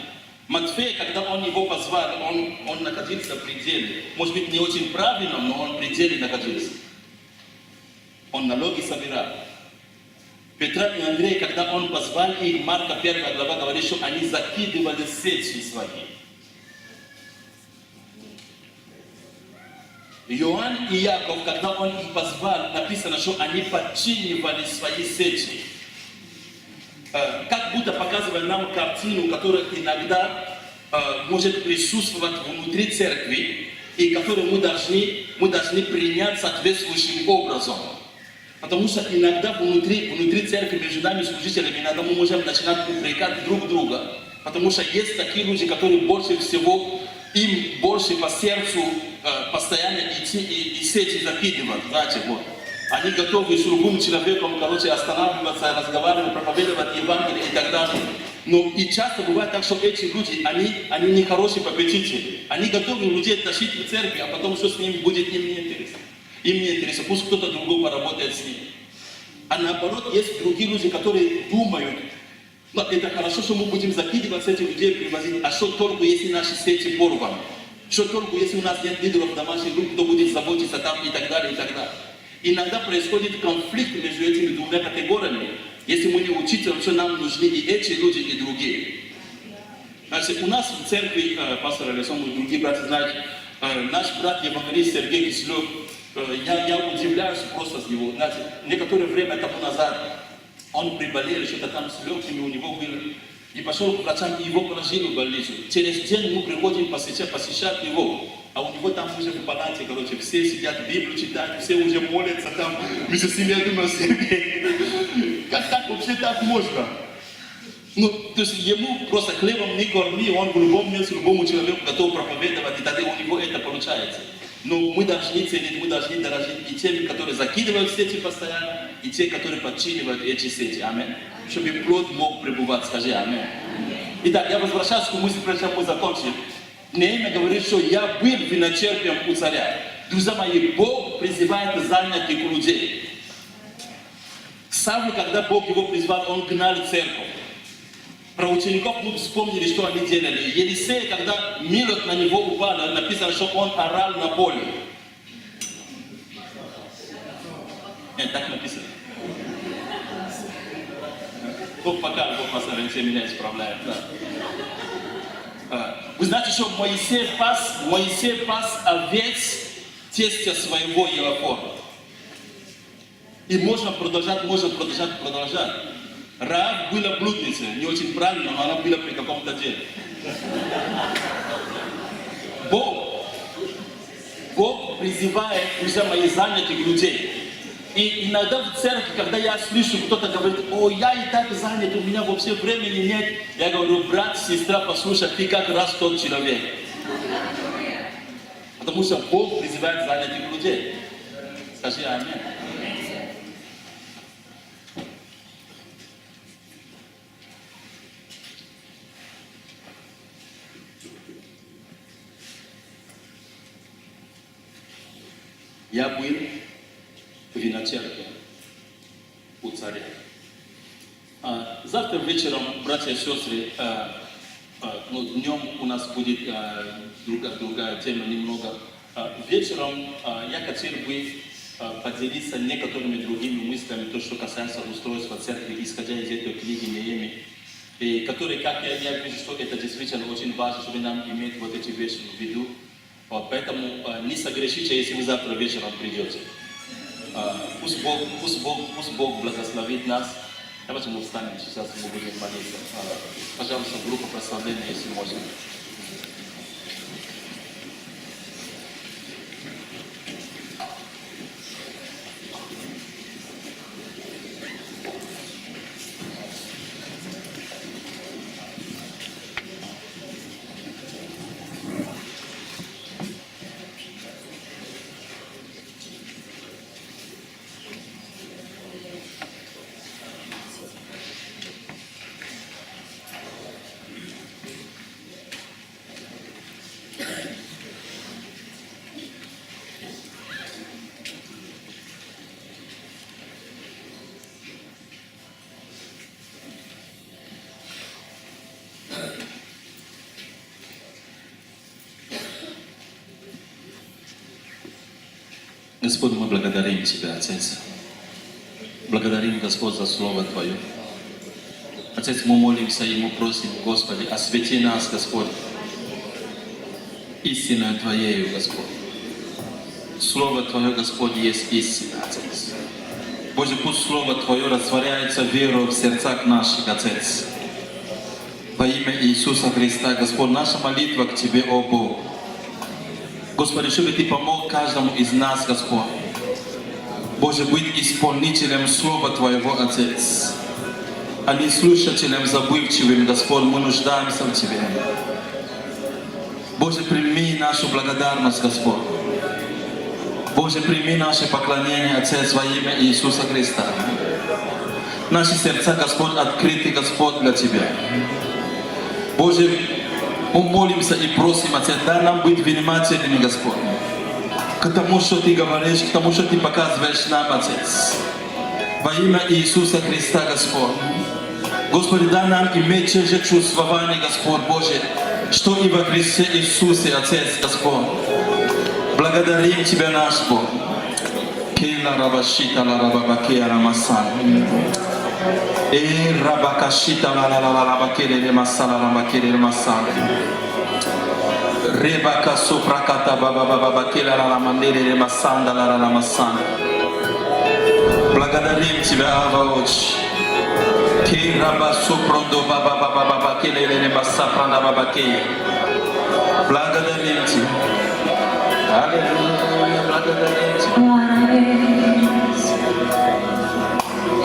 Матфея, когда он его позвал, он находился в пределе. Может быть, не очень правильно, но он в пределе находился. Он налоги собирал. Петра и Андрей, когда он позвал их, Марка 1 глава говорит, что они закидывали сети свои. Иоанн и Яков, когда он их позвал, написано, что они подчинивали свои сети. Как будто показывая нам картину, которая иногда может присутствовать внутри церкви, и которую мы должны принять соответствующим образом. Потому что иногда внутри церкви, между нами, служителями, иногда мы можем начинать упрекать друг друга. Потому что есть такие люди, которые больше всего, им больше по сердцу постоянно идти и сети закидывать. Знаете, вот. Они готовы с любым человеком, останавливаться, разговаривать, проповедовать Евангелие и так далее. Но и часто бывает так, что эти люди, они не хорошие победители. Они готовы людей тащить в церковь, а потом что с ними будет, им не интересно. Им не интересно, пусть кто-то другой поработает с ними. А наоборот, есть другие люди, которые думают, но это хорошо, что мы будем закидывать этих людей, привозить, а что толку, если наши сети порваны? Что толку, если у нас нет лидеров домашних групп, кто будет заботиться там и так далее, и так далее. Иногда происходит конфликт между этими двумя категориями, если мы не учитываем, что нам нужны и эти люди, и другие. Значит, у нас в церкви, пастор Александр, другие братья знают, наш брат евангелист Сергей Киселев, я удивляюсь просто с него. Знаете, некоторое время тому назад он приболел, что-то там с легкими у него было, и пошел к врачам, и его положили в больницу. Через день мы приходим посещать его. А у него там уже в палате, все сидят, Библию читают, все уже молятся там. Мы со семьей думаем, Сергей, как так вообще так можно? Ну, то есть ему просто хлебом не корми, он в любом месте, любому человеку готов проповедовать, и тогда у него это получается. Но мы должны ценить, мы должны дорожить и теми, которые закидывают сети постоянно, и те, которые подчинивают эти сети. Аминь. Чтобы плод мог пребывать, скажи аминь. Итак, я возвращаюсь к мысли, прежде чем мы закончим. Неемия говорит, что я был виночерпием у царя. Друзья мои, Бог призывает занятых людей. Савл, когда Бог его призвал, он гнал церковь. Про учеников мы вспомнили, что они делали. Елисей, когда милость на него упала, написано, что он орал на поле. Так написано. Бог пока, Бог посмотрите, меня исправляет. Да. Вы знаете, что Моисей пас овец тестя своего Иофора. И можно продолжать. Раав была блудницей, не очень правильно, но она была при каком-то деле. Бог призывает, друзья мои, занятых людей. И иногда в церкви, когда я слышу, кто-то говорит, о, я и так занят, у меня вообще времени нет. Я говорю, брат, сестра, послушай, ты как раз тот человек. Потому что Бог призывает занятых людей. Скажи аминь. Я был виночерпием у царя. Завтра вечером, братья и сестры, днем у нас будет другая тема немного. Вечером я хотел бы поделиться некоторыми другими мыслями, то, что касается устройства церкви, исходя из этой книги Неемии, и которые, как я вижу, что это действительно очень важно, чтобы нам иметь вот эти вещи в виду. Поэтому не согрешите, если вы завтра вечером придете. Пусть Бог благословит нас. Давайте мы встанем сейчас, мы будем молиться. Пожалуйста, группа прославления, если можно. Господь, мы благодарим Тебя, Отец. Благодарим, Господь, за Слово Твое. Отец, мы молимся и мы просим, Господи, освети нас, Господь, истиною Твоею, Господь. Слово Твое, Господь, есть истина, Отец. Боже, пусть Слово Твое растворяется верою в сердцах наших, Отец. Во имя Иисуса Христа, Господь, наша молитва к Тебе, о Бог. Господи, чтобы Ты помог каждому из нас, Господь. Боже, быть исполнителем Слова Твоего, Отец, а не слушателем забывчивым, Господь, мы нуждаемся в Тебе. Боже, прими нашу благодарность, Господь. Боже, прими наше поклонение, Отец, во имя Иисуса Христа. Наши сердца, Господь, открыты, Господь, для Тебя. Боже, мы молимся и просим, Отец, дай нам быть внимательными, Господь, к тому, что Ты говоришь, к тому, что Ты показываешь нам, Отец. Во имя Иисуса Христа, Господь. Господи, дай нам иметь те же чувствования, Господь Божий, что и во Христе Иисусе, Отец, Господь. Благодарим Тебя, наш Бог. Кела рабашита ла рабабакея рамасан. Рабакашита ла ла ла рабакея ремасала рабакея ремасан. Rebaka soprakata baba baba kela la mandere remasanda la masanda. Благодарим Тебя, Ава, Отче. Ки раба сопрондо баба баба баба кела ремаса пранда баба кея. Благодарим Тебя. Аллилуйя, благодарим Тебя.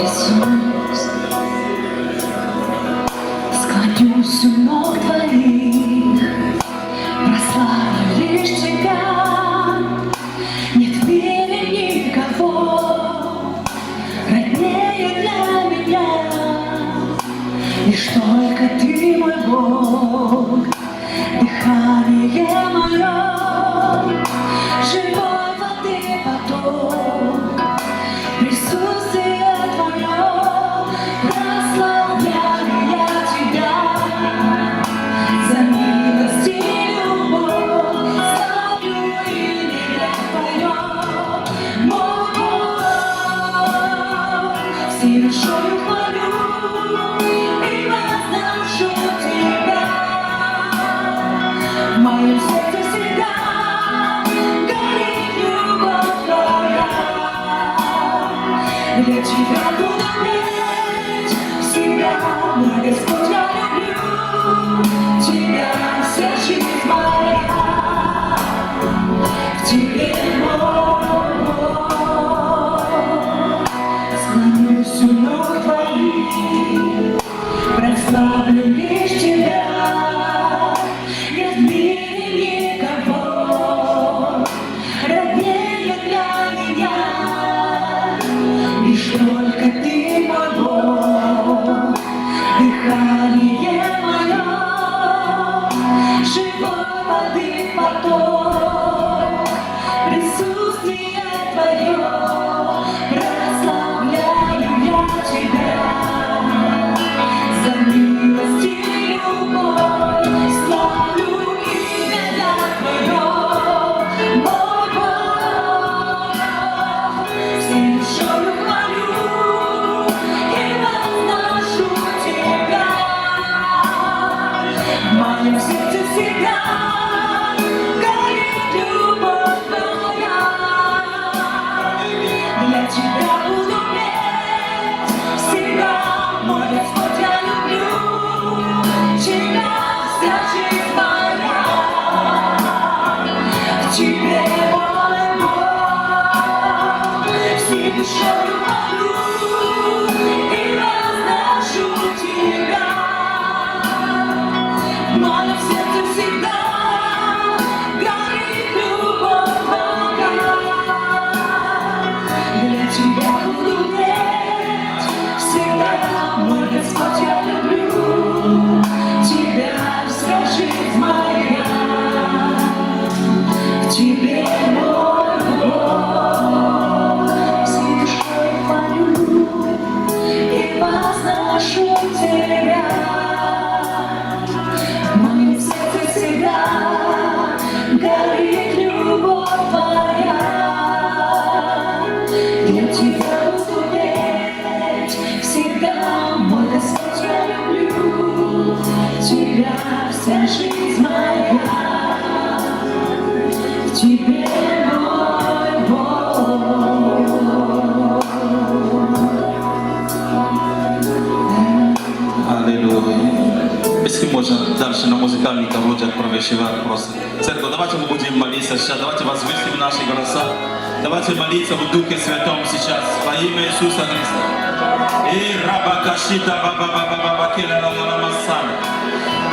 Иисус, склонюсь у ног Твоих, прославлю лишь Тебя. Нет в мире никого роднее для меня. Лишь только Ты, мой Бог, дыхание мое, живой воды поток, присутствие Твое, прославляю я Тебя. За милость и любовь славлю имя Твое, мой Бог. Всей душою хвалю и возношу Тебя. В моем сердце всегда горит любовь Твоя. Для Тебя буду петь всегда, мой Господь, я люблю Тебя, вся жизнь моя. В Тебе, мой Бог, склонюсь у ног Твоих, прославлю лишь Тебя. Нет в мире никого роднее для меня. Лишь только Ты, мой Бог, дыхание мое, живой воды поток, присутствие Твое, прославляю я Тебя. За милость и любовь славлю имя Твое, мой Бог. Всей душою хвалю и возношу Тебя. В моем сердце всегда горит любовь Твоя. Для Тебя буду петь всегда, мой Господь, я люблю Тебя, вся жизнь моя. В Тебе, мой Бог, всей душою хвалю и возношу Тебя. В моем сердце всегда горит любовь Твоя. Для Тебя буду петь всегда, мой Господь, я люблю Тебя, вся жизнь моя. В Тебе, мой Бог, всей душой вся жизнь моя в тебе, мой Бог. Аллилуйя. Если можно дальше на музыкальный колодец провещевать просто. Церковь, давайте мы будем молиться сейчас, давайте возвысим наши голоса. Давайте молиться в Духе Святом сейчас, во имя Иисуса Христа. И рабакашита баба-баба-баба-кила ла-ла-ла-ла-масан.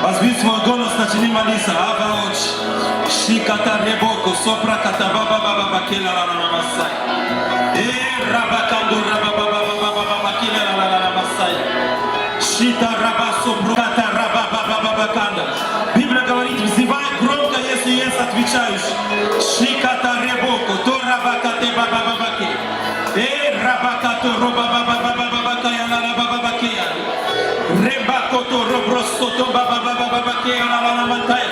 Возвысь свой голос, начни молиться. Аваоч, шиката ребоко, сопраката баба-баба-баба-кила ла-ла-ла-ла-масан. И рабаканду рабаба-баба-баба-баба-кила ла-ла-ла-ла-масан. Шита рабасо проката рабаба-баба-баканда. Библия говорит, взывай громко, если есть отвечаешь. Шиката ребоко, то рабакате баба-бабаки. Рабакато роба-баба-баба-баба-бакая ла-ла-баба-бакия. Ребакото робросото баба-баба-баба-бакия ла-ла-ла-матая.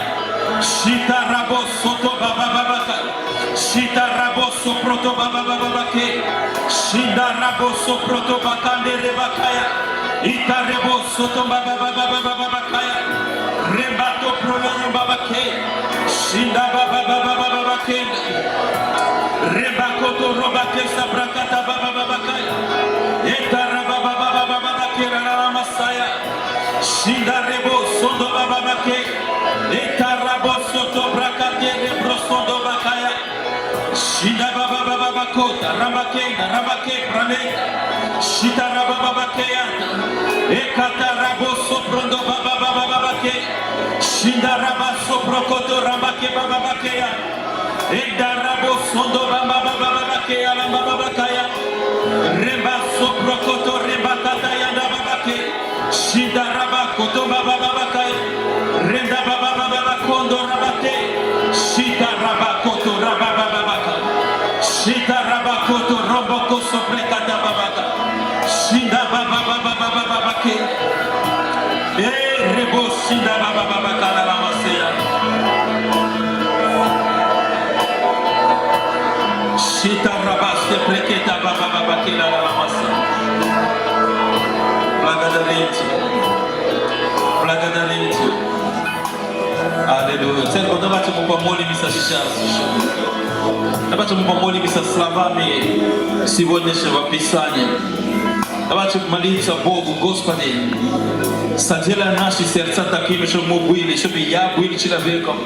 Шита рабосото баба-баба-бакая. Шита рабосо прото баба-баба-бакия. Шита рабосо прото баканде ребакая. Ita rebo soto baba baba baba baba kaya rebato prolo baba ke shinda baba baba baba baba ke rebakoto roba ke sabrakata baba baba kaya ita raba baba baba baba ke la masaya shinda rebo soto baba baba ke ita rabo soto brakate rebro soto bakaya shinda baba baba baba kota rabake praneta shita raba baba ke ekata rabo soprondo baba baba baba ke shinda raba soprokoto raba ke baba baba ke ya eda rabo sondo baba baba baba ke ala baba baba kaya reba soprokoto reba kata ya baba ke shinda raba koto baba baba kaya renda baba baba kondo raba ke shita raba koto raba baba baba shita raba koto robo ko soprekata baba ka shinda baba baba baba baba ke rebo shinda baba baba kala la maseya shita raba se preketa baba baba ke la la maseya Blagadalenti. Aleluia. Certo, давайте мы помолимся сейчас. Давайте мы помолимся словами сегодняшнего Писания. Давайте молиться Богу, Господи, соделай наши сердца такими, чтобы мы были, чтобы я был человеком,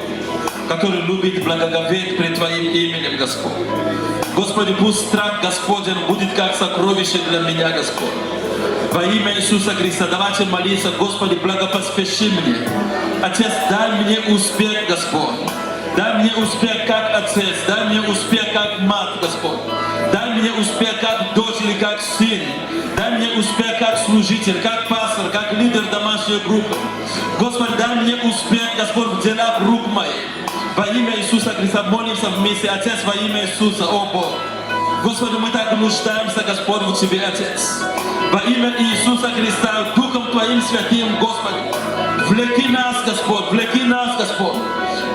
который любит благоговеть пред Твоим именем, Господь. Господи, пусть страх Господень будет как сокровище для меня, Господь. Во имя Иисуса Христа давайте молиться, Господи, благопоспеши мне. Отец, дай мне успех, Господь. Дай мне успех как отец, дай мне успех как мать, Господь. Дай мне успех как дочь или как сын. Дай мне успех как служитель, как пастор, как лидер домашней группы. Господи, дай мне успех, Господь, в делах рук моих. Во имя Иисуса Христа молимся вместе, Отец, во имя Иисуса, о Бог. Господи, мы так нуждаемся, Господь, в Тебе, Отец. Во имя Иисуса Христа, Духом Твоим Святым, Господи, влеки нас, Господь, влеки нас, Господь.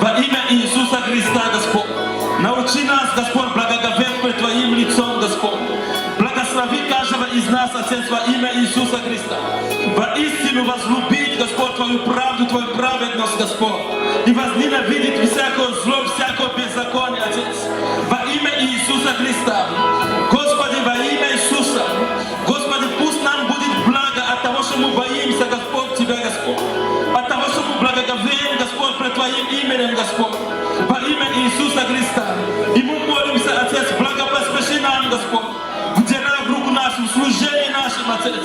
Во имя Иисуса Христа, Господь, научи нас, Господь, благоговеть пред Твоим лицом, Господь. Благослови каждого из нас, Отец, во имя Иисуса Христа. Воистину возлюбить, Господь, Твою правду, Твою праведность, Господь. И возненавидеть всякое зло, всякое беззаконие, Отец. Во имя Иисуса Христа. Господи, во имя Иисуса. Господи, пусть нам будет благо от того, что мы боимся, Господь, Тебя, Господь. От того, что мы благоговеем, Господь, пред Твоим именем, Господь. Во имя Иисуса Христа. И мы молимся, Отец, благопоспеши нам, Господь. В делах рук нашим, в служении нашим, Отец.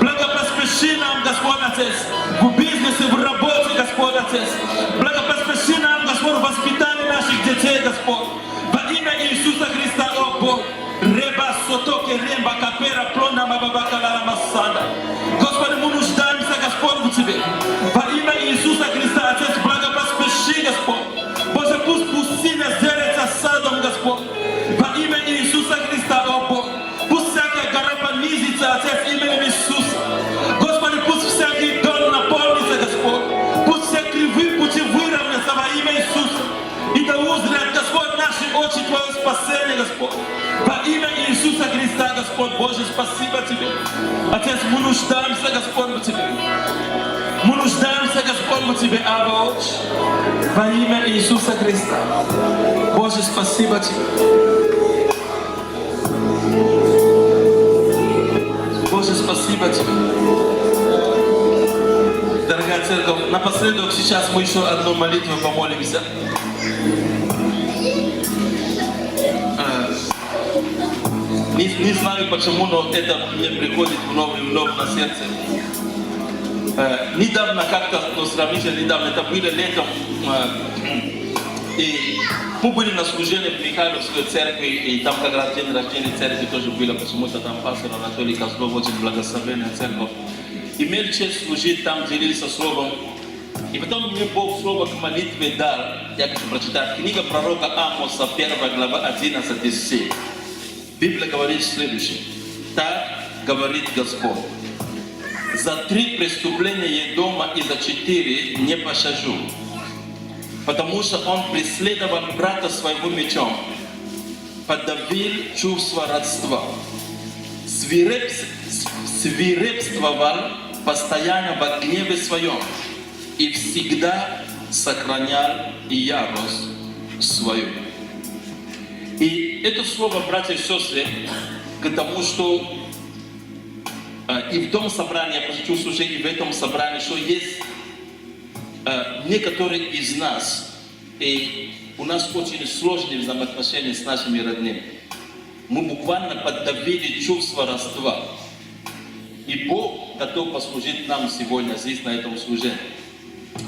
Благопоспеши нам, Господь, Отец. В бизнесе, в работе, Господь, Отец. Благопоспеши нам, Господь, в воспитании наших детей, Господь. Во имя Иисуса Христа, о Бог. Реба сотоке ремба капера плона мабабака ла масада. Господи, мы нуждаемся, Господь, в Тебе. Во имя Иисуса Христа, Отец, благопоспеши, Господь. Боже, пусть пустыня сделается садом, Господь. Во имя Иисуса Христа, о Бог. Пусть всякая гора понизится, Отец, именем Иисуса. Господи, пусть всякий дом наполнится, Господь. Пусть все кривые пути выровнятся во имя Иисуса. И да узрят, Господь, наши очи Твое спасение, Господь. Во имя Иисуса Христа, Господь, Боже, спасибо Тебе. Отец, мы нуждаемся, Господь, в Тебе. Мы нуждаемся, Господь, в Тебе, Абba, во имя Иисуса Христа. Боже, спасибо Тебе. Боже, спасибо Тебе. Дорогая церковь, напоследок сейчас мы еще одну молитву помолимся. Не знаю почему, но это мне приходит вновь и вновь на сердце. Недавно, как-то, ну, сравнительно недавно, это было летом, и мы были на служении в Михайловской церкви, и там как раз день рождения церкви тоже было, почему-то там пастор Анатолий Козлов, очень благословенная церковь. Имели честь служить, там делился словом. И потом мне Бог слово к молитве дал. Я хочу прочитать. Книга пророка Амоса, 1 глава, 11 стих. Библия говорит следующее. Так говорит Господь. За 3 преступления Едома и за 4 не пощажу. Потому что он преследовал брата своего мечом. Подавил чувство родства. Свирепствовал постоянно во гневе своем. И всегда сохранял ярость свою. И это слово, братья и сестры, к тому, что и в том собрании, я просто чувствую, что и в этом собрании, что есть некоторые из нас, и у нас очень сложные взаимоотношения с нашими родными. Мы буквально подавили чувство родства. И Бог готов послужить нам сегодня здесь, на этом служении.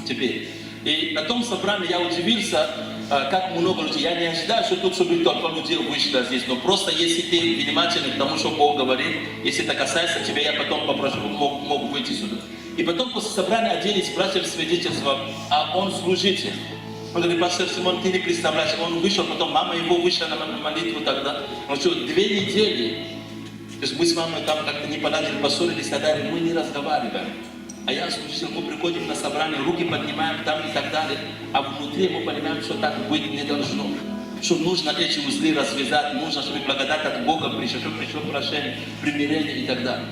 Теперь. И на том собрании я удивился, как много людей. Я не ожидаю, что тут, чтобы толпа людей вышла здесь. Но просто если ты внимательный к тому, что Бог говорит, если это касается тебя, я потом попрошу, мог выйти сюда. И потом после собрания один из братьев свидетельствовал, а он служитель. Он говорит, пастор Симон, ты не представляешь. Он вышел, потом мама его вышла на молитву тогда. Он что, 2 недели. То есть мы с мамой там как-то не поладили, поссорились, тогда мы не разговариваем. А я служитель, мы приходим на собрание, руки поднимаем там и так далее. А внутри мы понимаем, что так быть не должно. Что нужно эти узлы развязать, нужно, чтобы благодать от Бога пришла, чтобы пришло прощение, примирение и так далее.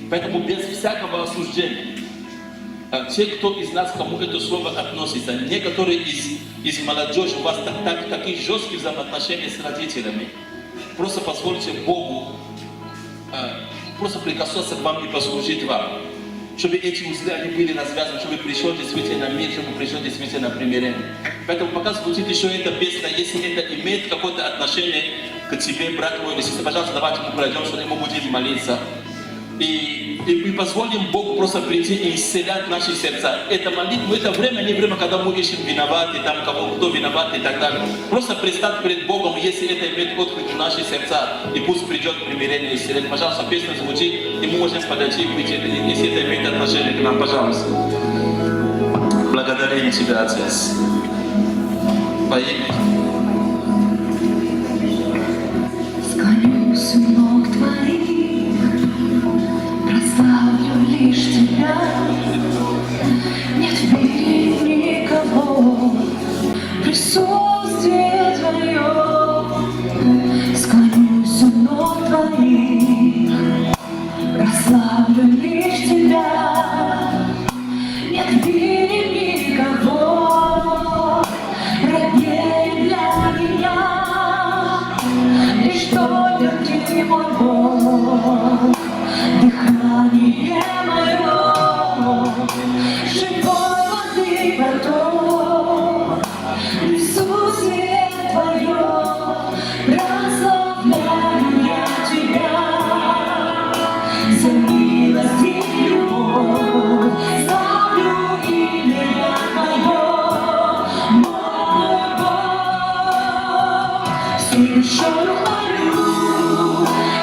Поэтому без всякого осуждения. Те, кто из нас, кому это слово относится, некоторые из молодежи, у вас такие жесткие взаимоотношения с родителями, просто позвольте Богу просто прикоснуться к вам и послужить вам. Чтобы эти узлы они были развязаны, чтобы пришло действительно мир, чтобы пришло действительно примирение. Поэтому пока звучит еще это песня, если это имеет какое-то отношение к тебе, брат мой или сестра, пожалуйста, давайте мы пройдем, что мы будем молиться. И позволим Богу просто прийти и исцелять наши сердца. Это молитва, это время, не время, когда мы ищем виноваты, там кто виноват и так далее. Просто предстать перед Богом, если это имеет отклик в наши сердца, и пусть придет примирение и исцеление. Пожалуйста, песня звучит, и мы можем подойти и выйти, если это имеет отношение к нам, пожалуйста. Благодарим Тебя, Отец. Во имя. Склонюсь у ног Твоих, прославлю лишь Тебя, нет в мире никого, присутствие Твое. Склонюсь у ног Твоих, прославлю лишь Тебя, нет в мире никого, роднее для меня, лишь только Ты мой Бог. Дыхание мое, живой воды поток, присутствие Твое, прославляю я Тебя, за милость и любовь, славлю имя Твое, мой Бог, всей душою хвалю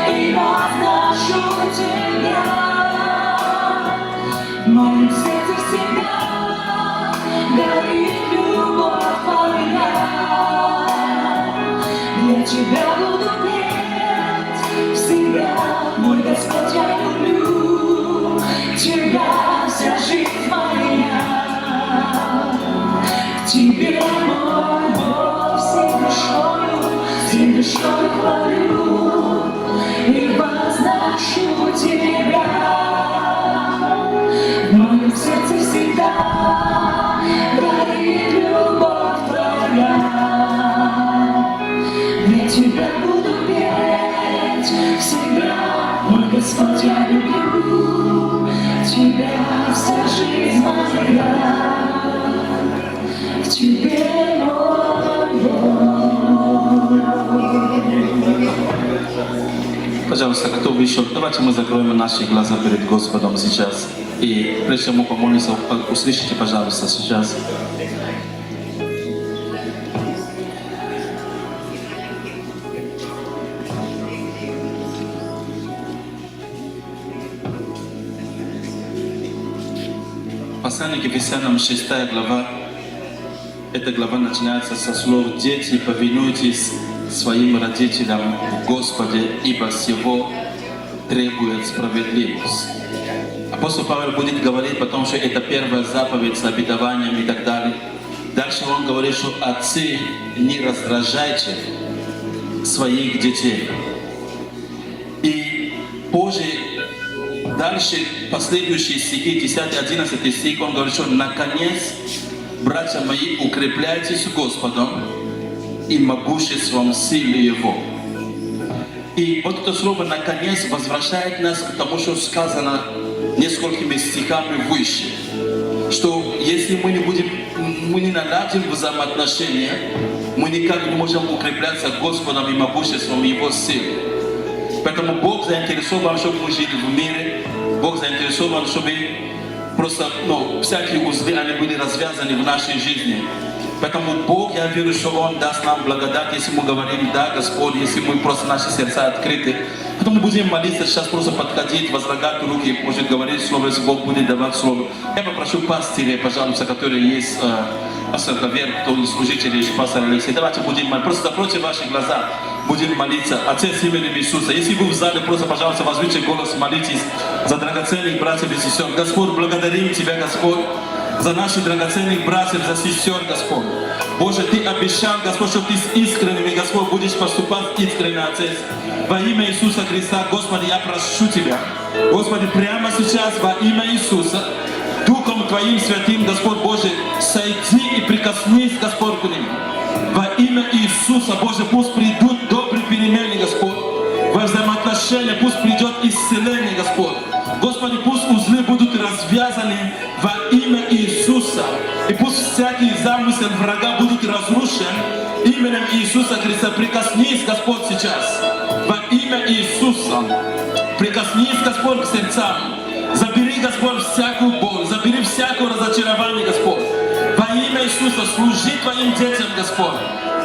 и возношу Тебя. В моем сердце всегда горит любовь Твоя. Я Тебя буду петь всегда, мой Господь, я люблю Тебя, вся жизнь моя. К Тебе, мой Бог, всей душою хвалю и возношу Тебя. В моем сердце всегда Тебя буду петь всегда, мой Господь, я люблю Тебя, вся жизнь моя в Тебе, мой Бог. Пожалуйста, готовы еще? Давайте мы закроем наши глаза перед Господом сейчас. И прежде чем мы помолимся, услышите, пожалуйста, сейчас. Послание к Ефесянам, 6 глава. Эта глава начинается со слов: «Дети, повинуйтесь своим родителям в Господе, ибо сего требует справедливость». Апостол Павел будет говорить потом, что это первая заповедь с обетованием и так далее. Дальше он говорит, что отцы, не раздражайте своих детей. И позже, дальше, последующие стихи, 10-11 стих, он говорит, что наконец, братья мои, укрепляйтесь Господом и могуществом силы Его. И вот это слово «наконец» возвращает нас к тому, что сказано несколькими стихами выше. Что если мы не наладим взаимоотношения, мы никак не можем укрепляться Господом и могуществом Его силы. Поэтому Бог заинтересован, чтобы мы жили в мире. Бог заинтересован, чтобы просто всякие узлы они были развязаны в нашей жизни. Поэтому Бог, я верю, что Он даст нам благодать, если мы говорим «Да, Господь», если мы просто наши сердца открыты. Потом мы будем молиться, сейчас просто подходить, возлагать руки, может говорить слово, если Бог будет давать слово. Я попрошу пастыря, пожалуйста, которые есть, пастор Гавер, кто из служителей, пастор Алексей. Давайте будем молиться, просто закройте ваши глаза, будем молиться. Отец, именем Иисуса. Если вы в зале, просто, пожалуйста, возвысьте голос, молитесь за драгоценных братьев и сестер. Господь, благодарим Тебя, Господь, за наших драгоценных братьев, за сестер, Господь. Боже, Ты обещал, Господь, что Ты с искренними, Господь, будешь поступать искренне, Отец. Во имя Иисуса Христа, Господи, я прошу Тебя, Господи, прямо сейчас во имя Иисуса, Духом Твоим Святым, Господь Божий, сойди и прикоснись, Господь, к ним. Во имя Иисуса, Боже, пусть придут добрые перемены, Господь. Во взаимоотношения пусть придет исцеление, Господь. Господи, пусть узлы будут развязаны во имя Иисуса. И пусть всякий замысел врага будут разрушен именем Иисуса Христа. Прикоснись, Господь, сейчас. Во имя Иисуса. Прикоснись, Господь, к сердцам. Забери, Господь, всякую боль. Забери всякое разочарование, Господь. Во имя Иисуса служи Твоим детям, Господь.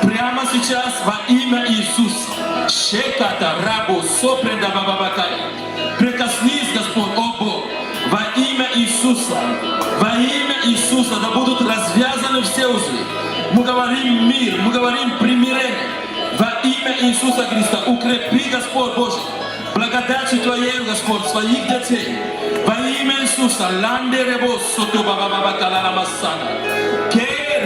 Прямо сейчас во имя Иисуса. Шеката рабу сопреда бабабакай. Прикоснись, Господь, о Бог, во имя Иисуса. Во имя Иисуса да будут развязаны все узлы. Мы говорим мир, мы говорим примирение. Во имя Иисуса Христа укрепи, Господь Божий, благодатью Твоей, Господь, своих детей. Во имя Иисуса, ланде ребо сото бабабакала рамасана.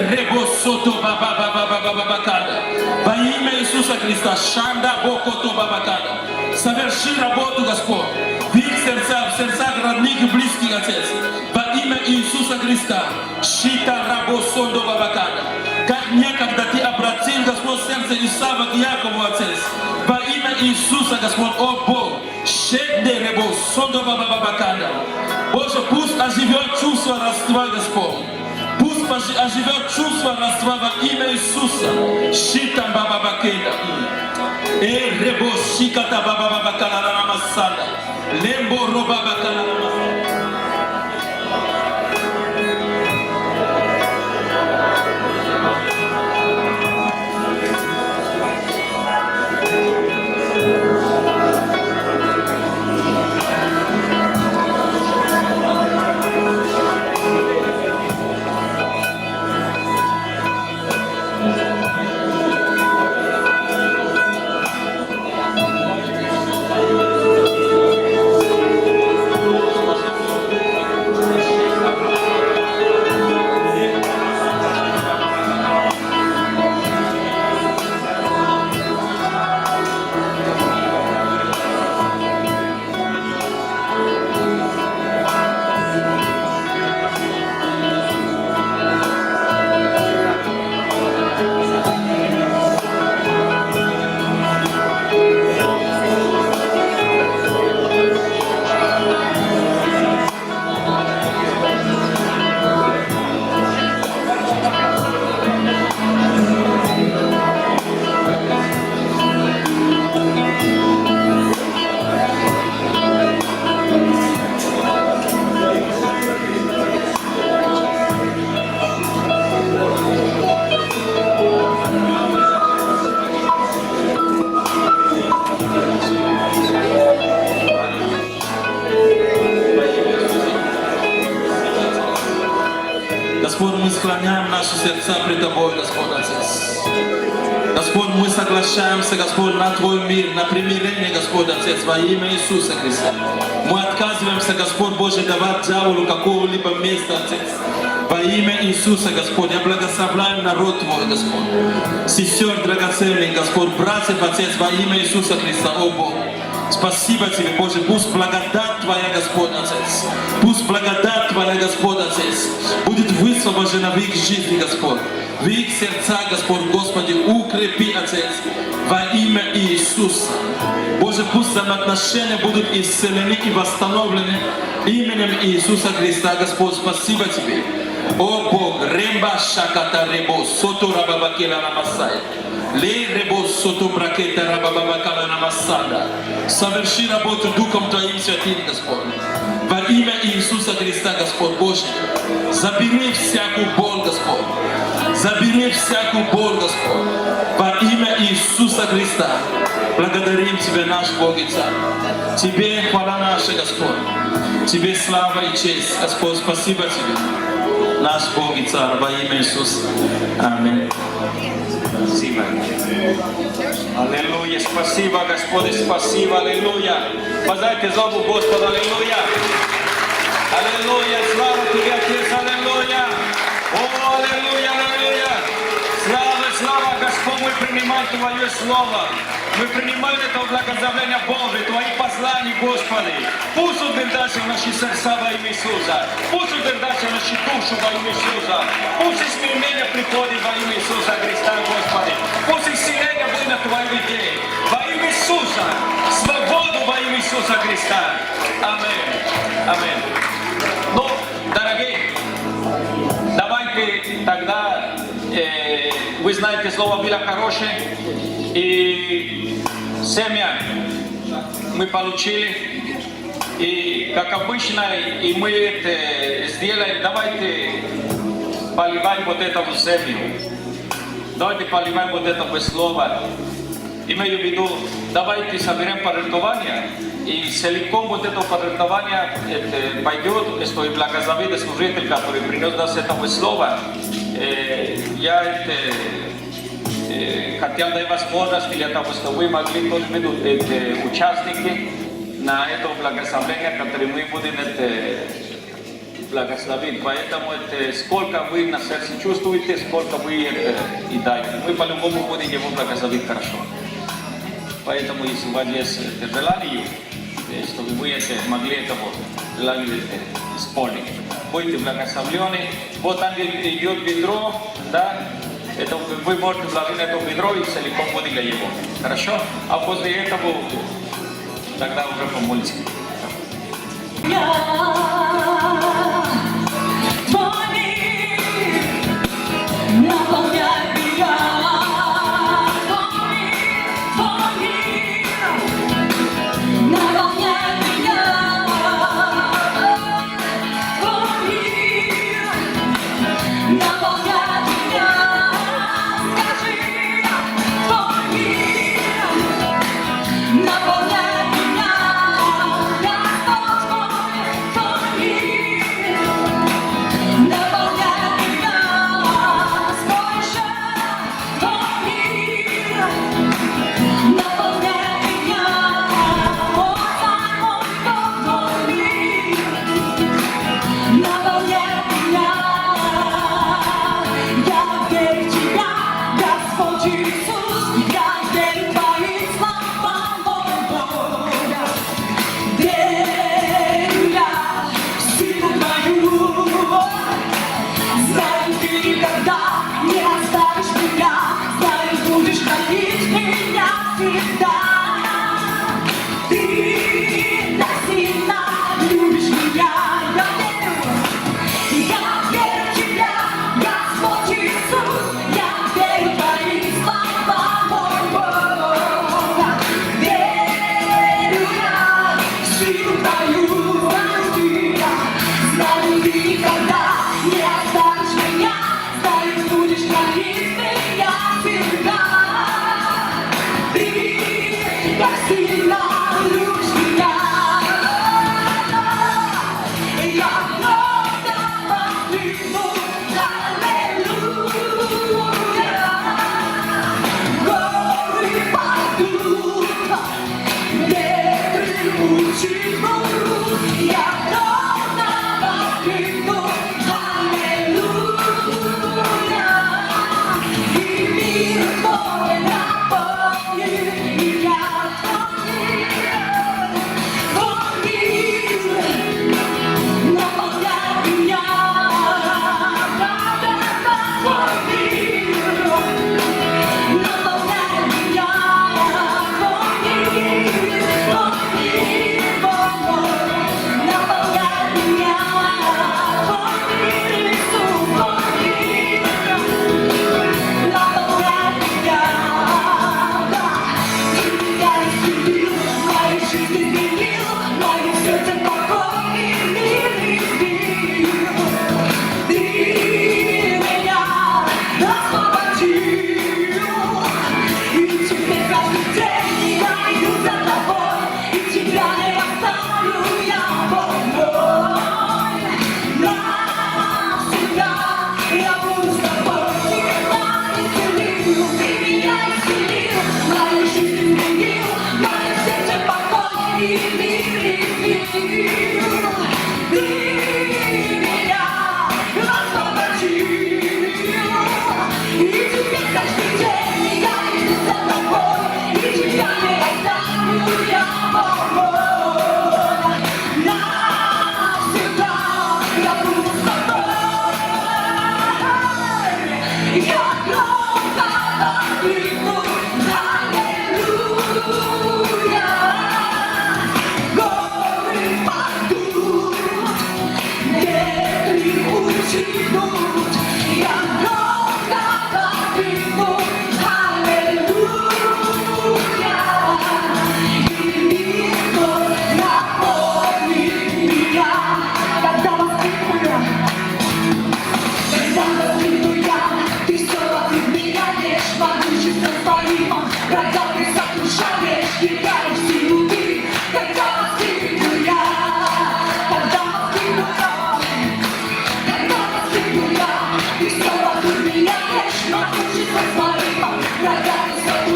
Ребо сото бабабабабабакада. Во имя Иисуса Христа, шанда бокото бабакада. Соверши работу, Господь, в их сердцах, в сердцах родных и близких, Отец. Во имя Иисуса Христа, шита рабо сондо бабакада. Как некогда Ты обратил, Господь, сердце Исава к Якову, Отец. Во имя Иисуса, Господь, о Бог, шеде ребо сондо бабабакада. Боже, пусть оживет чувство родства, Господь. Пусть оживет чувство родства во имя Иисуса. Шита бабабакеда. Ребо шиката бабабакала рамасана. Лембо робабакала рамасана. сердца пред Тобой, Господь Отец. Господь, мы соглашаемся, Господь, на Твой мир, на примирение, Господь Отец, во имя Иисуса Христа. Мы отказываемся, Господь Божий, давать дьяволу какого-либо места, Отец. Во имя Иисуса, Господь, я благословляю народ Твой, Господь. Сестер драгоценных, Господь, братьев, Отец, во имя Иисуса Христа, о Бог. Спасибо Тебе, Боже, пусть благодать Твоя, Господь Отец, пусть благодать Твоя, Господь Отец, будет высвобождена в их жизни, Господь, в их сердца, Господь, Господи, укрепи, Отец, во имя Иисуса. Боже, пусть взаимоотношения будут исцелены и восстановлены именем Иисуса Христа, Господь, спасибо Тебе. О Бог, ремба шаката ребо, сото рабабакела намасай. Соверши работу Духом Твоим Святым, Господь. Во имя Иисуса Христа, Господь Божий. Забери всякую боль, Господь. Забери всякую боль, Господь. Во имя Иисуса Христа. Благодарим Тебя, наш Бог и Царь. Тебе хвала наша, Господь. Тебе слава и честь, Господь. Спасибо Тебе. Наш Бог и Царь, во имя Иисуса. Аминь. Спасибо. Аллилуйя. Спасибо, Господи, спасибо. Аллилуйя. Воздайте зову Господа. Аллилуйя. Аллилуйя. Слава Тебе, Отец. Аллилуйя. О, аллилуйя, аллилуйя. Слава, слава, Господь, мы принимаем Твое Слово. Мы принимаем это благословение Божие, Твои послания, Господи. Пусть утверждается наши сердца во имя Иисуса. Пусть утверждается наши души во имя Иисуса. Пусть изменение приходит во имя Иисуса Христа, Господи. Пусть исцеление будет на Твоей идее. Во имя Иисуса. Свободу во имя Иисуса Христа. Аминь. Аминь. Ну, дорогие, давайте тогда, вы знаете, слово было хорошее. И семя мы получили, и как обычно, и мы это сделаем, давайте поливаем вот эту землю, давайте поливаем вот это слово, имею в виду, давайте соберем пожертвования, и целиком вот это пожертвование пойдет, что и благословит служитель, который принес нас это слово, я это хотел дать возможность для того, чтобы вы могли тоже быть участники на это благословение, которое мы будем благословить. Поэтому сколько вы на сердце чувствуете, сколько вы и даете. Мы по-любому будем его благословить хорошо. Поэтому, если у вас есть желание, чтобы вы могли это желание исполнить, будете благословлены. Вот там идет ведро, да? Это вы можете вложить это ведро и целиком будет для его. Хорошо? А после этого тогда уже помолимся. Наполняй меня, Господь мой,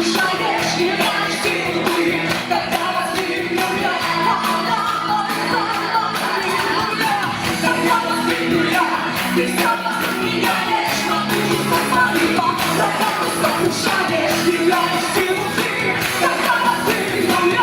сокрушаешь, и силу ты, когда воздвигну я. Когда воздвигну я, ты все меняешь, могу посмотреть, когда ты сокрушаешь, и силу ты, когда воздвигну я.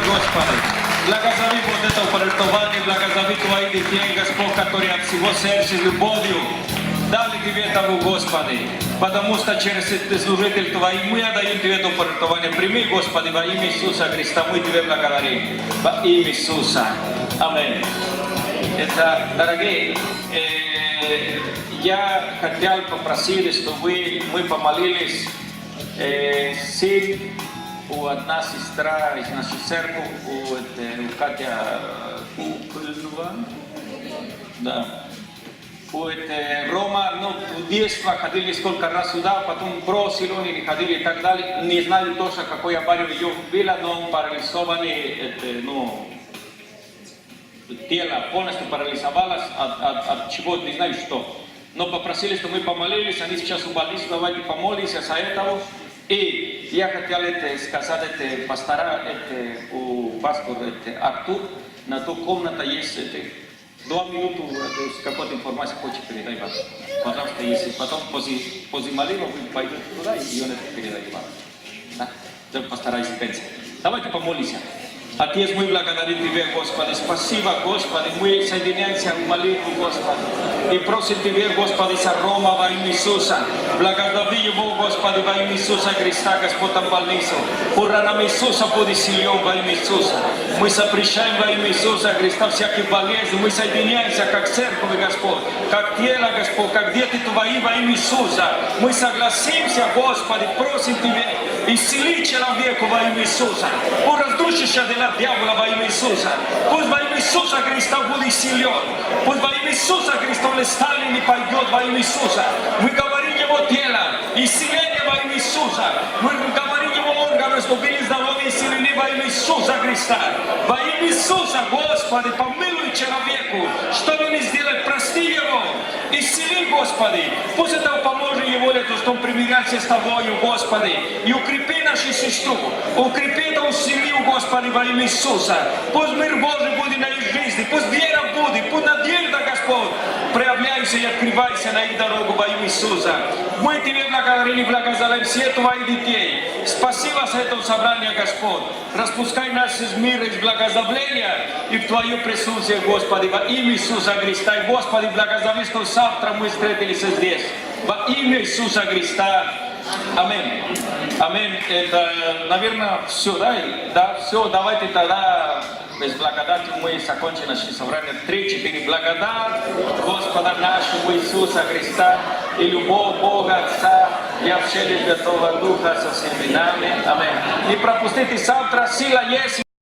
Господи, благослови вот это упорядкование, благослови Твои детей, Господь, которые от всего сердца любовью дали Тебе тому, Господи, потому что через служитель Твои мы отдаем Тебе это упорядкование. Прими, Господи, во имя Иисуса Христа, мы Тебе благодарим. Во имя Иисуса. Аминь. Это, дорогие, я хотел попросить, чтобы мы помолились сын. У одна сестра из нашей церкви, у Катя Кукольнова, да. У Рома, ну, в детстве ходили сколько раз сюда, потом бросили, он или ходили и так далее. Не знаю точно, какой аварию ее было, но он парализованный, ну, тело полностью парализовалось от чего, не знаю что. Но попросили, чтобы мы помолились, они сейчас в больнице, давайте помолимся за этого. И я хотел сказать пастора, у пастора Артур, на ту комнату есть 2 минуты, какой-то информации хочет передать вам. Пожалуйста, если потом после молитвы вы пойдете туда, и он это передает вам. Да? Постарайтесь пенсия. Давайте помолимся. Отец, мы благодарим Тебя, Господи. Спасибо, Господи. Мы соединяемся в молитву, Господи. И просим Тебя, Господи, за Рома во имя Иисуса. Благослови его, Господи, во имя Иисуса Христа, Господь, в больницу. По ранам Иисуса будет силен во имя Иисуса. Мы запрещаем во имя Иисуса Христа всякие болезни. Мы соединяемся как церковь, Господь, как тело, Господь, как дети Твои во имя Иисуса. Мы согласимся, Господи, просим Тебя, исцели человека во имя Иисуса. По разрушившему дьявола во имя Иисуса. Пусть во имя Иисуса Христа будет силен. Пусть во имя Иисуса Христа он станет и пойдет во имя Иисуса. Мы говорим его тело, исцеление во имя Иисуса. Мы говорим его органы, что были здоровы и исцелены во имя Иисуса Христа. Во имя Иисуса, Господи, помилуй человеку, что не сделать, прости его. Исцели, Господи. Пусть это поможет его, что он примиряется с Тобою, Господи. И укрепи нашу сестру. Укрепи эту семью, Господи, во имя Иисуса. Пусть мир Божий будет на их жизни. Пусть вера будет. Пусть надежда, Господь, проявляйся и открывайся на их дорогу во имя Иисуса. Мы Тебе благодарим и благословим всех Твоих детей. Спасибо за это собрание, Господь. Распускай нас из мира, из благословения и в Твое присутствие, Господи, во имя Иисуса Христа. И, Господи, благослови, что завтра мы встретились здесь. Во имя Иисуса Христа. Аминь. Аминь. Это, наверное, все, да? Да, все. Давайте тогда без благодати мы закончим наше собрание. 3-4 благодать Господа нашего Иисуса Христа и любовь Бога Отца и общение Святого Духа со всеми нами. Аминь. Не пропустите завтра, сила есть.